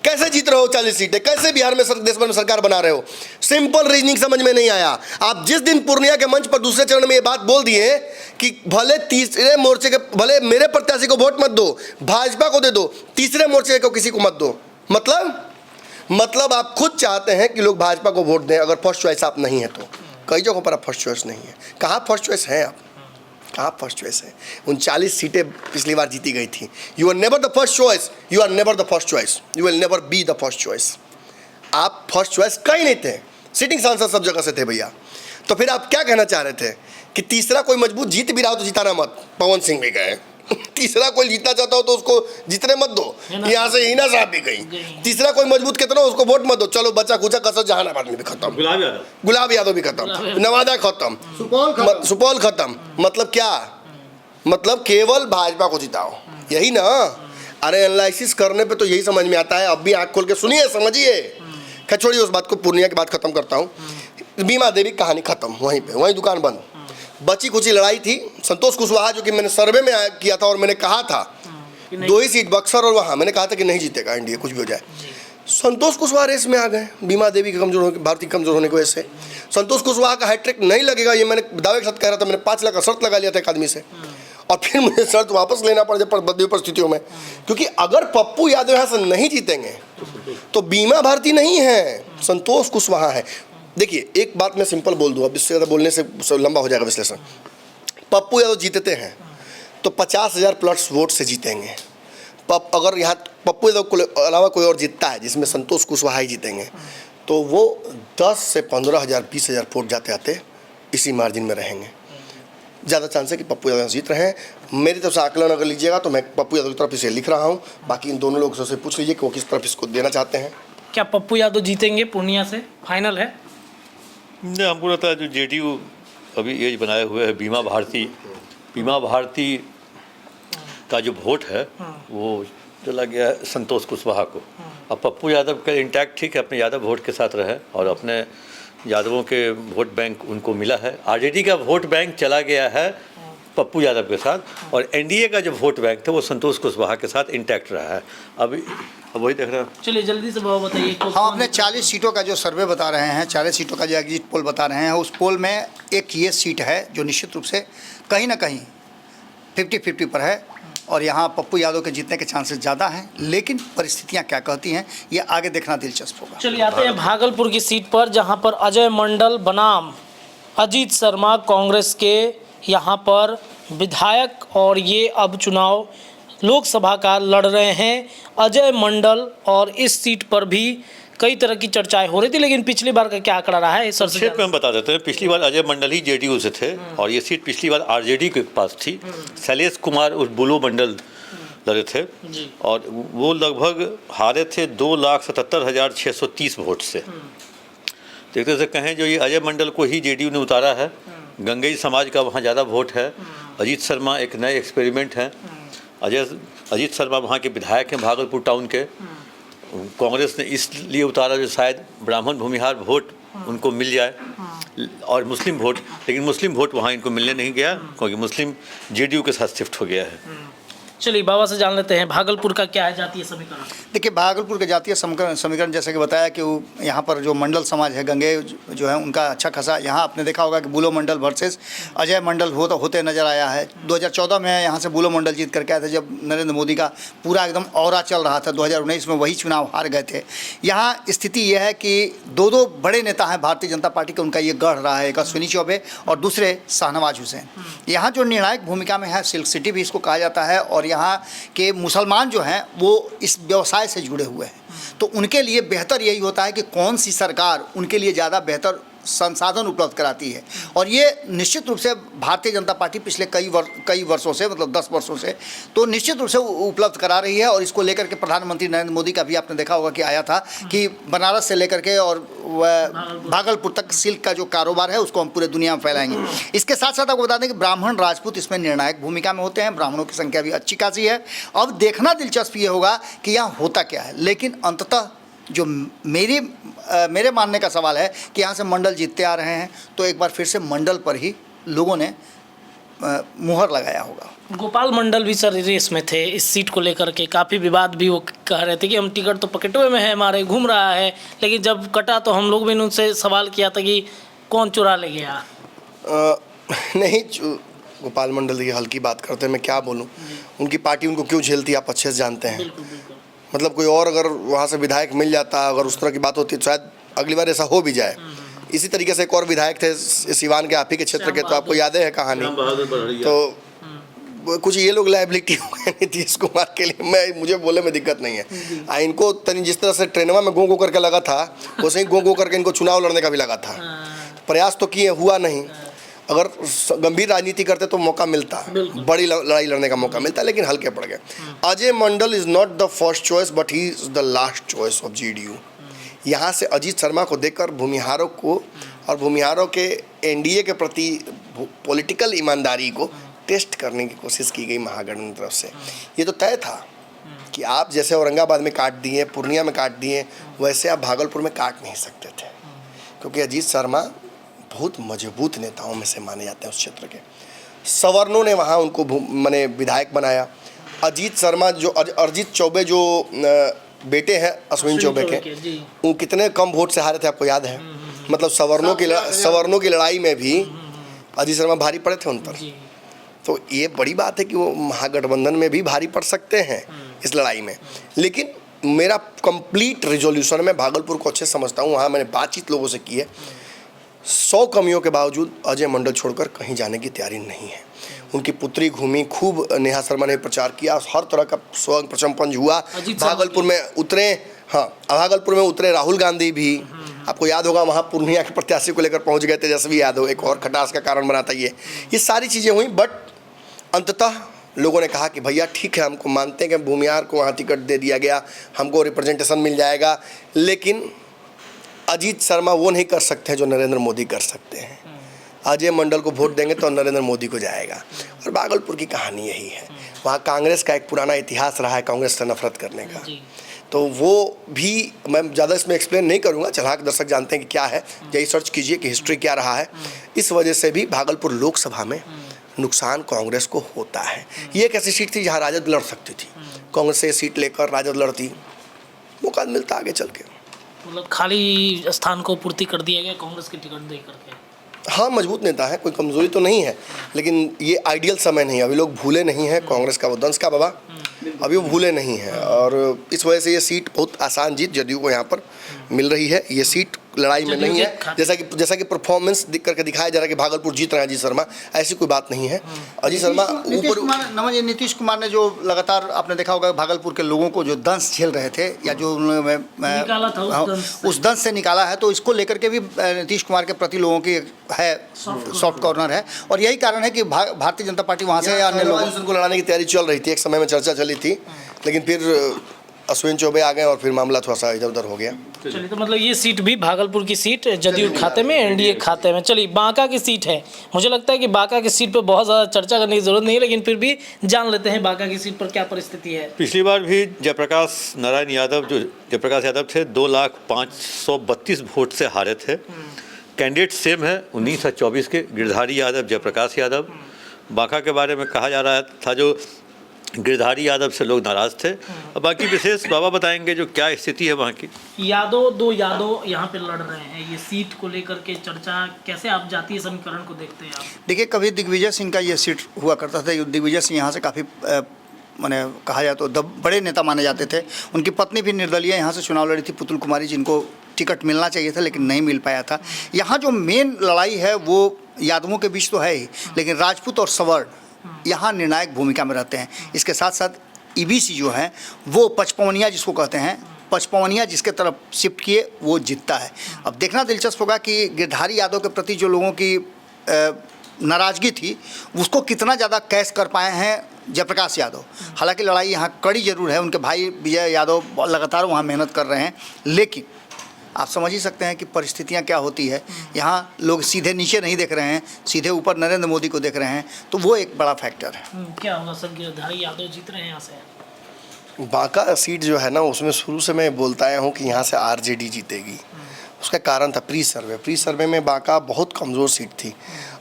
कैसे जीत रहे हो 40 सीटें, कैसे बिहार में देश भर में सरकार बना रहे हो, सिंपल रीजनिंग समझ में नहीं आया। आप जिस दिन पूर्णिया के मंच पर दूसरे चरण में ये बात बोल दिए कि भले तीसरे मोर्चे के, भले मेरे प्रत्याशी को वोट मत दो, भाजपा को दे दो, तीसरे मोर्चे को किसी को मत दो, मतलब आप खुद चाहते हैं कि लोग भाजपा को वोट दें अगर फर्स्ट चॉइस आप नहीं है तो। कई जगहों पर आप फर्स्ट चॉइस नहीं है। कहाँ फर्स्ट चॉइस है आप, कहाँ फर्स्ट चॉइस है? 39 सीटें पिछली बार जीती गई थी। You are never the first choice, you are never the first choice, you will never be the first choice. आप फर्स्ट चॉइस कहीं नहीं थे, सिटिंग सांसद सब जगह से थे भैया। तो फिर आप क्या कहना चाह रहे थे कि तीसरा कोई मजबूत जीत भी रहा हो तो जिताना मत, पवन सिंह भी गए। तीसरा कोई जीतना चाहता हो तो उसको जीतने मत दो, यहाँ से हिना साहब भी गई। तीसरा कोई मजबूत कितना हो उसको वोट मत दो, चलो बच्चा कुचा कसर जहानाबाद में भी खत्म, गुलाब यादव भी खत्म, नवादा खत्म, सुपौल खत्म। मतलब क्या, मतलब केवल भाजपा को जिताओ, यही ना। अरे एनालिसिस करने पे तो यही समझ में आता है। अब भी आँख खोल के सुनिए, समझिए। खैर छोड़िए उस बात को, पूर्णिया की बात खत्म करता हूँ। बीमा देवी कहानी खत्म, वहीं पे, वहीं दुकान बंद। बची कुछ लड़ाई थी। संतोष कुशवाहा जो कि मैंने सर्वे में किया था और मैंने कहा था 2 ही सीट बक्सर और वहाँ, मैंने कहा था कि नहीं जीतेगा एनडीए, कुछ भी हो जाए। संतोष कुशवाहा रेस में आ गए, बीमा देवी के कमजोर होने, भारतीय कमजोर होने की वजह से। संतोष कुशवाहा का हैट्रिक नहीं लगेगा ये मैंने दावे के साथ कह रहा था। मैंने 5 लाख का शर्त लगा लिया था एक आदमी से, और फिर मुझे शर्त वापस लेना पड़ जाए बदली परिस्थितियों में, क्योंकि अगर पप्पू यादव यहाँ से नहीं जीतेंगे तो बीमा भारती नहीं है, संतोष कुशवाहा है। देखिए एक बात मैं सिंपल बोल दूँ, अब इससे ज़्यादा बोलने से लंबा हो जाएगा विश्लेषण। पप्पू यादव जीतते हैं तो 50,000 प्लस वोट से जीतेंगे। अगर यहाँ पप्पू यादव को अलावा कोई और जीतता है जिसमें संतोष कुशवाहा ही जीतेंगे, तो वो 10 से 15,000 20,000 वोट जाते आते इसी मार्जिन में रहेंगे। ज़्यादा चांस है कि पप्पू यादव जीत रहे हैं। मेरी तरफ से आकलन अगर लीजिएगा तो मैं पप्पू यादव की तरफ इसे लिख रहा हूँ। बाकी इन दोनों लोगों से पूछ लीजिए कि वो किस तरफ इसको देना चाहते हैं। क्या पप्पू यादव जीतेंगे पूर्णिया से, फाइनल है? नहीं, हमको लगता है जो जेडीयू अभी ये बनाए हुए है बीमा भारती का जो वोट है वो चला गया है संतोष कुशवाहा को। अब पप्पू यादव का इंटैक्ट ठीक है, अपने यादव वोट के साथ रहे और अपने यादवों के वोट बैंक उनको मिला है। आरजेडी का वोट बैंक चला गया है पप्पू यादव के साथ, और एनडीए का जो वोट बैंक था वो संतोष कुशवाहा के साथ इंटैक्ट रहा है। अब वही देख रहे हैं। चलिए जल्दी से बताइए। हम अपने 40 सीटों का जो सर्वे बता रहे हैं, 40 सीटों का जो एग्जिट पोल बता रहे हैं, उस पोल में एक ये सीट है जो निश्चित रूप से कहीं ना कहीं 50-50 पर है, और यहाँ पप्पू यादव के जीतने के चांसेस ज़्यादा हैं। लेकिन परिस्थितियाँ क्या कहती हैं ये आगे देखना दिलचस्प होगा। चलिए आते हैं भागलपुर की सीट पर, जहाँ पर अजय मंडल बनाम अजीत शर्मा कांग्रेस के यहाँ पर विधायक, और ये अब चुनाव लोकसभा का लड़ रहे हैं अजय मंडल। और इस सीट पर भी कई तरह की चर्चाएं हो रही थी, लेकिन पिछली बार का क्या आंकड़ा रहा है संक्षेप में हम बता देते हैं। पिछली बार अजय मंडल ही जेडीयू से थे और ये सीट पिछली बार आरजेडी के पास थी। शैलेश कुमार और बुलो मंडल लड़े थे और वो लगभग हारे थे 2,77,630 वोट से। देखते से कहें जो ये अजय मंडल को ही जेडीयू ने उतारा है। गंगई समाज का वहाँ ज़्यादा वोट है। अजीत शर्मा एक नए एक्सपेरिमेंट हैं। अजीत शर्मा वहाँ के विधायक हैं भागलपुर टाउन के। कांग्रेस ने इसलिए उतारा जो शायद ब्राह्मण भूमिहार वोट उनको मिल जाए और मुस्लिम वोट, लेकिन मुस्लिम वोट वहाँ इनको मिलने नहीं गया क्योंकि मुस्लिम जेडीयू के साथ शिफ्ट हो गया है। चलिए बाबा से जान लेते हैं भागलपुर का क्या है जातीय समीकरण। देखिए, भागलपुर के जातीय समीकरण जैसे कि बताया कि वो यहाँ पर जो मंडल समाज है, गंगे जो है उनका अच्छा खासा, यहाँ आपने देखा होगा कि बुलो मंडल वर्सेस अजय मंडल होते नज़र आया है। 2014 में यहाँ से बुलो मंडल जीत करके आए थे, जब नरेंद्र मोदी का पूरा एकदम औरा चल रहा था। 2019 में वही चुनाव हार गए थे। यहाँ स्थिति यह है कि दो बड़े नेता हैं भारतीय जनता पार्टी के, उनका ये गढ़ रहा है, एक अश्विनी चौबे और दूसरे शाहनवाज हुसैन। यहाँ जो निर्णायक भूमिका में है, सिल्क सिटी भी इसको कहा जाता है, और यहाँ के मुसलमान जो हैं वो इस व्यवसाय से जुड़े हुए हैं। तो उनके लिए बेहतर यही होता है कि कौन सी सरकार उनके लिए ज़्यादा बेहतर संसाधन उपलब्ध कराती है। और ये निश्चित रूप से भारतीय जनता पार्टी पिछले कई वर्षों से, मतलब 10 वर्षों से तो निश्चित रूप से उपलब्ध करा रही है। और इसको लेकर के प्रधानमंत्री नरेंद्र मोदी का भी आपने देखा होगा कि आया था कि बनारस से लेकर के और भागलपुर तक सिल्क का जो कारोबार है उसको हम पूरे दुनिया में फैलाएंगे। इसके साथ साथ आपको बता दें कि ब्राह्मण राजपूत इसमें निर्णायक भूमिका में होते हैं। ब्राह्मणों की संख्या भी अच्छी खासी है। अब देखना दिलचस्प ये होगा कि यहाँ होता क्या है। लेकिन अंततः जो मेरे मानने का सवाल है कि यहाँ से मंडल जीतते आ रहे हैं, तो एक बार फिर से मंडल पर ही लोगों ने मुहर लगाया होगा। गोपाल मंडल भी सर रेस में थे इस सीट को लेकर के, काफ़ी विवाद भी वो कह रहे थे कि हम टिकट तो पकड़े हुए में है हमारे, घूम रहा है, लेकिन जब कटा तो हम लोग भी उनसे सवाल किया था कि कौन चुरा ले गया। नहीं, गोपाल मंडल की हल्की बात करते हैं, मैं क्या बोलूँ। उनकी पार्टी उनको क्यों झेलती है आप अच्छे से जानते हैं। मतलब कोई और अगर वहाँ से विधायक मिल जाता, अगर उस तरह की बात होती तो शायद अगली बार ऐसा हो भी जाए। इसी तरीके से एक और विधायक थे सिवान के, आप ही के क्षेत्र के, तो आपको याद है कहानी। तो कुछ ये लोग लाइबिलिटी हो गए नीतीश कुमार के लिए। मुझे बोले में दिक्कत नहीं है। इनको जिस तरह से ट्रेनवा में गो करके लगा था, वैसे ही गो करके इनको चुनाव लड़ने का भी लगा था। प्रयास तो किए, हुआ नहीं। अगर गंभीर राजनीति करते तो मौका मिलता, बड़ी लड़ाई लड़ने का मौका मिलता, लेकिन हल्के पड़ गए। Ajay Mandal is not the first choice but he is the last choice of GDU। यहाँ से अजीत शर्मा को देखकर भूमिहारों को और भूमिहारों के एनडीए के प्रति पॉलिटिकल ईमानदारी को टेस्ट करने की कोशिश की गई महागठबंधन की तरफ से। ये तो तय था कि आप जैसे औरंगाबाद में काट दिए, पूर्णिया में काट दिए, वैसे आप भागलपुर में काट नहीं सकते थे, क्योंकि अजीत शर्मा बहुत मजबूत नेताओं में से माने जाते हैं उस क्षेत्र के। सवर्णों ने वहाँ उनको माने विधायक बनाया। अजीत शर्मा जो अरिजीत चौबे जो बेटे हैं अश्विनी चौबे के, वो कितने कम वोट से हारे थे आपको याद है। मतलब सवर्णों की लड़ाई में भी अजीत शर्मा भारी पड़े थे उन पर। तो ये बड़ी बात है कि वो महागठबंधन में भी भारी पड़ सकते हैं इस लड़ाई में। लेकिन मेरा कंप्लीट रिजोल्यूशन, मैं भागलपुर को अच्छे समझता हूँ, वहाँ मैंने बातचीत लोगों से की है। 100 कमियों के बावजूद अजय मंडल छोड़कर कहीं जाने की तैयारी नहीं है। उनकी पुत्री घूमी, खूब नेहा शर्मा ने प्रचार किया, हर तरह का स्वयं प्रचंपंज हुआ। भागलपुर में उतरे, हाँ भागलपुर में उतरे राहुल गांधी भी, आपको याद होगा वहाँ पूर्णिया के प्रत्याशी को लेकर पहुँच गए तेजस्वी यादव, एक और खटास का कारण बना था ये सारी चीज़ें हुई। बट अंततः लोगों ने कहा कि भैया ठीक है, हमको मानते हैं कि भूमिहार को वहाँ टिकट दे दिया गया, हमको रिप्रेजेंटेशन मिल जाएगा, लेकिन अजीत शर्मा वो नहीं कर सकते हैं जो नरेंद्र मोदी कर सकते हैं। अजय मंडल को वोट देंगे तो नरेंद्र मोदी को जाएगा। और भागलपुर की कहानी यही है। वहाँ कांग्रेस का एक पुराना इतिहास रहा है कांग्रेस से नफरत करने का, तो वो भी मैं ज़्यादा इसमें एक्सप्लेन नहीं करूँगा, चलाक दर्शक जानते हैं कि क्या है, यही सर्च कीजिए कि हिस्ट्री क्या रहा है। इस वजह से भी भागलपुर लोकसभा में नुकसान कांग्रेस को होता है। ये एक ऐसी सीट थी जहाँ राजद लड़ सकती थी, कांग्रेस से सीट लेकर राजद लड़ती, मौका मिलता आगे चल के। मतलब खाली स्थान को पूर्ति कर दिया गया कांग्रेस की टिकट दे करके। हाँ, मजबूत नेता है, कोई कमजोरी तो नहीं है, लेकिन ये आइडियल समय नहीं है। अभी लोग भूले नहीं हैं कांग्रेस का वो दंश का बाबा, अभी वो भूले नहीं हैं। और इस वजह से ये सीट बहुत आसान जीत जदयू को यहाँ पर मिल रही है। ये सीट लड़ाई में नहीं है, जैसा कि परफॉर्मेंस दिख करके दिखाया जा रहा है कि भागलपुर जीत रहा है अजीत शर्मा, ऐसी कोई बात नहीं है। अजीत शर्मा ऊपर नीतीश कुमार ने जो लगातार आपने देखा होगा भागलपुर के लोगों को जो दंश झेल रहे थे या जो उस दंश से निकाला है, तो इसको लेकर के भी नीतीश कुमार के प्रति लोगों की है सॉफ्ट कॉर्नर है। और यही कारण है कि भारतीय जनता पार्टी वहाँ से अन्य लोगों को लड़ाने की तैयारी चल रही थी, एक समय में चर्चा चली थी, लेकिन फिर अश्विनी चौबे आ गए और फिर मामला थोड़ा सा इधर उधर हो गया। चलिए, तो मतलब ये सीट भी भागलपुर की सीट जदयू खाते में, एनडीए खाते में। चलिए, बांका की सीट है। मुझे लगता है कि बांका की सीट पर बहुत ज़्यादा चर्चा करने की जरूरत नहीं है, लेकिन फिर भी जान लेते हैं बांका की सीट पर क्या परिस्थिति है। पिछली बार भी जयप्रकाश नारायण यादव, जो जयप्रकाश यादव थे, 2,05,32 वोट से हारे थे। कैंडिडेट सेम है 19 और 24 के, गिरधारी यादव, जयप्रकाश यादव। बांका के बारे में कहा जा रहा था जो गिरधारी यादव से लोग नाराज़ थे। और बाकी विशेष बाबा बताएंगे जो क्या स्थिति है वहाँ की। दो यादव यहाँ पे लड़ रहे हैं, ये सीट को लेकर के चर्चा, कैसे आप जातीय समीकरण को देखते हैं आप? देखिए, कभी दिग्विजय सिंह का ये सीट हुआ करता था। दिग्विजय सिंह यहाँ से काफ़ी माने कहा जाए तो बड़े नेता माने जाते थे। उनकी पत्नी भी निर्दलीय यहाँ से चुनाव लड़ी थी, पुतुल कुमारी, जिनको टिकट मिलना चाहिए था लेकिन नहीं मिल पाया था। यहाँ जो मेन लड़ाई है वो यादवों के बीच तो है ही, लेकिन राजपूत और सवर्ण यहाँ निर्णायक भूमिका में रहते हैं। इसके साथ साथ ईबीसी जो है वो पचपवनिया जिसको कहते हैं, पचपवनिया जिसके तरफ शिफ्ट किए वो जीतता है। अब देखना दिलचस्प होगा कि गिरधारी यादव के प्रति जो लोगों की नाराज़गी थी उसको कितना ज़्यादा कैश कर पाए हैं जयप्रकाश यादव। हालांकि लड़ाई यहाँ कड़ी जरूर है, उनके भाई विजय यादव लगातार वहाँ मेहनत कर रहे हैं, लेकिन आप समझ ही सकते हैं कि परिस्थितियाँ क्या होती है। यहाँ लोग सीधे नीचे नहीं देख रहे हैं, सीधे ऊपर नरेंद्र मोदी को देख रहे हैं, तो वो एक बड़ा फैक्टर है। क्या होगा सर, गिरधारी यादव जीत रहे हैं यहाँ से? बांका सीट जो है ना, उसमें शुरू से मैं बोलता आया हूँ कि यहाँ से आरजेडी जीतेगी। उसका कारण था प्री सर्वे में बांका बहुत कमज़ोर सीट थी,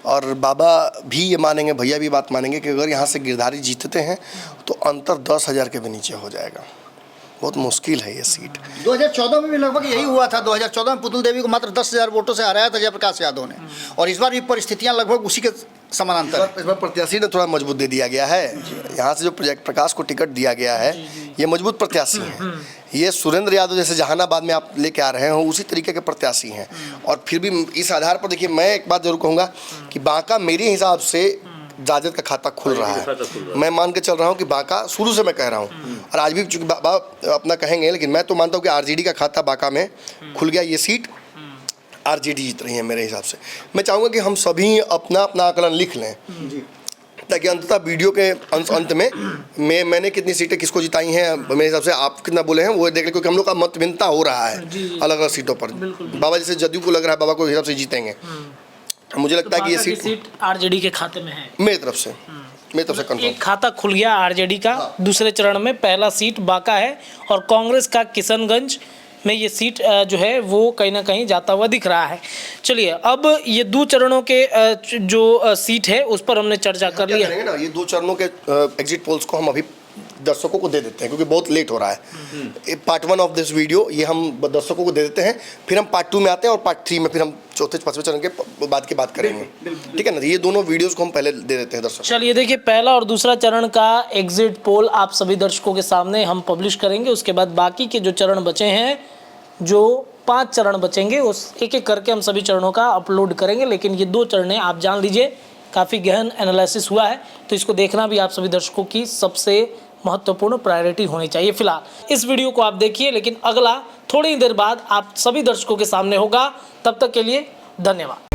और बाबा भी ये मानेंगे, भैया भी बात मानेंगे कि अगर यहाँ से गिरधारी जीतते हैं तो अंतर 10,000 के भी नीचे हो जाएगा। बहुत मुश्किल है ये सीट। 2014 में भी लगभग यही हुआ था। 2014 में पुतुल देवी को मात्र 10,000 वोटों से हराया था जयप्रकाश यादव ने, और इस बार भी परिस्थितियां लगभग उसी के समानांतर है। इस बार प्रत्याशी ने थोड़ा मजबूत दे दिया गया है। यहाँ से जो प्रकाश को टिकट दिया गया है, ये मजबूत प्रत्याशी हैं। ये सुरेंद्र यादव जैसे जहानाबाद में आप लेके आ रहे हो, उसी तरीके के प्रत्याशी हैं। और फिर भी इस आधार पर देखिए, मैं एक बात जरूर कहूँगा कि बांका मेरे हिसाब से जाजद का खाता खुल रहा है। मैं मान के चल रहा हूँ कि बांका, शुरू से मैं कह रहा हूँ और आज भी चूँकि बाबा अपना कहेंगे, लेकिन मैं तो मानता हूँ कि आरजेडी का खाता बांका में खुल गया। ये सीट आरजेडी जीत रही है मेरे हिसाब से। मैं चाहूँगा कि हम सभी अपना अपना आकलन लिख लें, ताकि अंततः वीडियो के अंत में मैंने कितनी सीटें किसको जिताई हैं, मेरे हिसाब से आप कितना बोले हैं वो देख लें, क्योंकि हम लोग का मत भिन्नता हो रहा है अलग अलग सीटों पर। बाबा जैसे जदयू को लग रहा है बाबा को हिसाब से जीतेंगे, मुझे लगता है कि ये सीट आरजेडी के खाते में है। मेरी तरफ से कंफर्म। एक खाता खुल गया आरजेडी का। दूसरे चरण में पहला सीट बांका है, और कांग्रेस का किशनगंज में ये सीट जो है वो कहीं ना कहीं जाता हुआ दिख रहा है। चलिए, अब ये 2 चरणों के जो सीट है उस पर हमने चर्चा कर ली है ना। ये 2 चरणों के एग्जिट पोल्स को हम अभी दर्शकों को दे देते हैं, क्योंकि बहुत लेट हो रहा है। पार्ट 1 ऑफ दिस वीडियो ये हम दर्शकों को दे देते हैं, फिर हम पार्ट 2 में आते हैं, और पार्ट 3 में फिर हम चौथे 5वें चरण के बाद की बात करेंगे। ठीक है ना? ये दोनों वीडियोस को हम पहले दे देते हैं दर्शकों। चलिए, देखिए, पहला और दूसरा चरण का एग्जिट पोल आप सभी दर्शकों के सामने हम पब्लिश करेंगे। उसके बाद बाकी के जो चरण बचे हैं, जो 5 चरण बचेंगे, उस एक एक करके हम सभी चरणों का अपलोड करेंगे। लेकिन ये 2 चरण आप जान लीजिए, काफ़ी गहन एनालिसिस हुआ है, तो इसको देखना भी आप सभी दर्शकों की सबसे महत्वपूर्ण प्रायोरिटी होनी चाहिए। फिलहाल इस वीडियो को आप देखिए, लेकिन अगला थोड़ी ही देर बाद आप सभी दर्शकों के सामने होगा। तब तक के लिए धन्यवाद।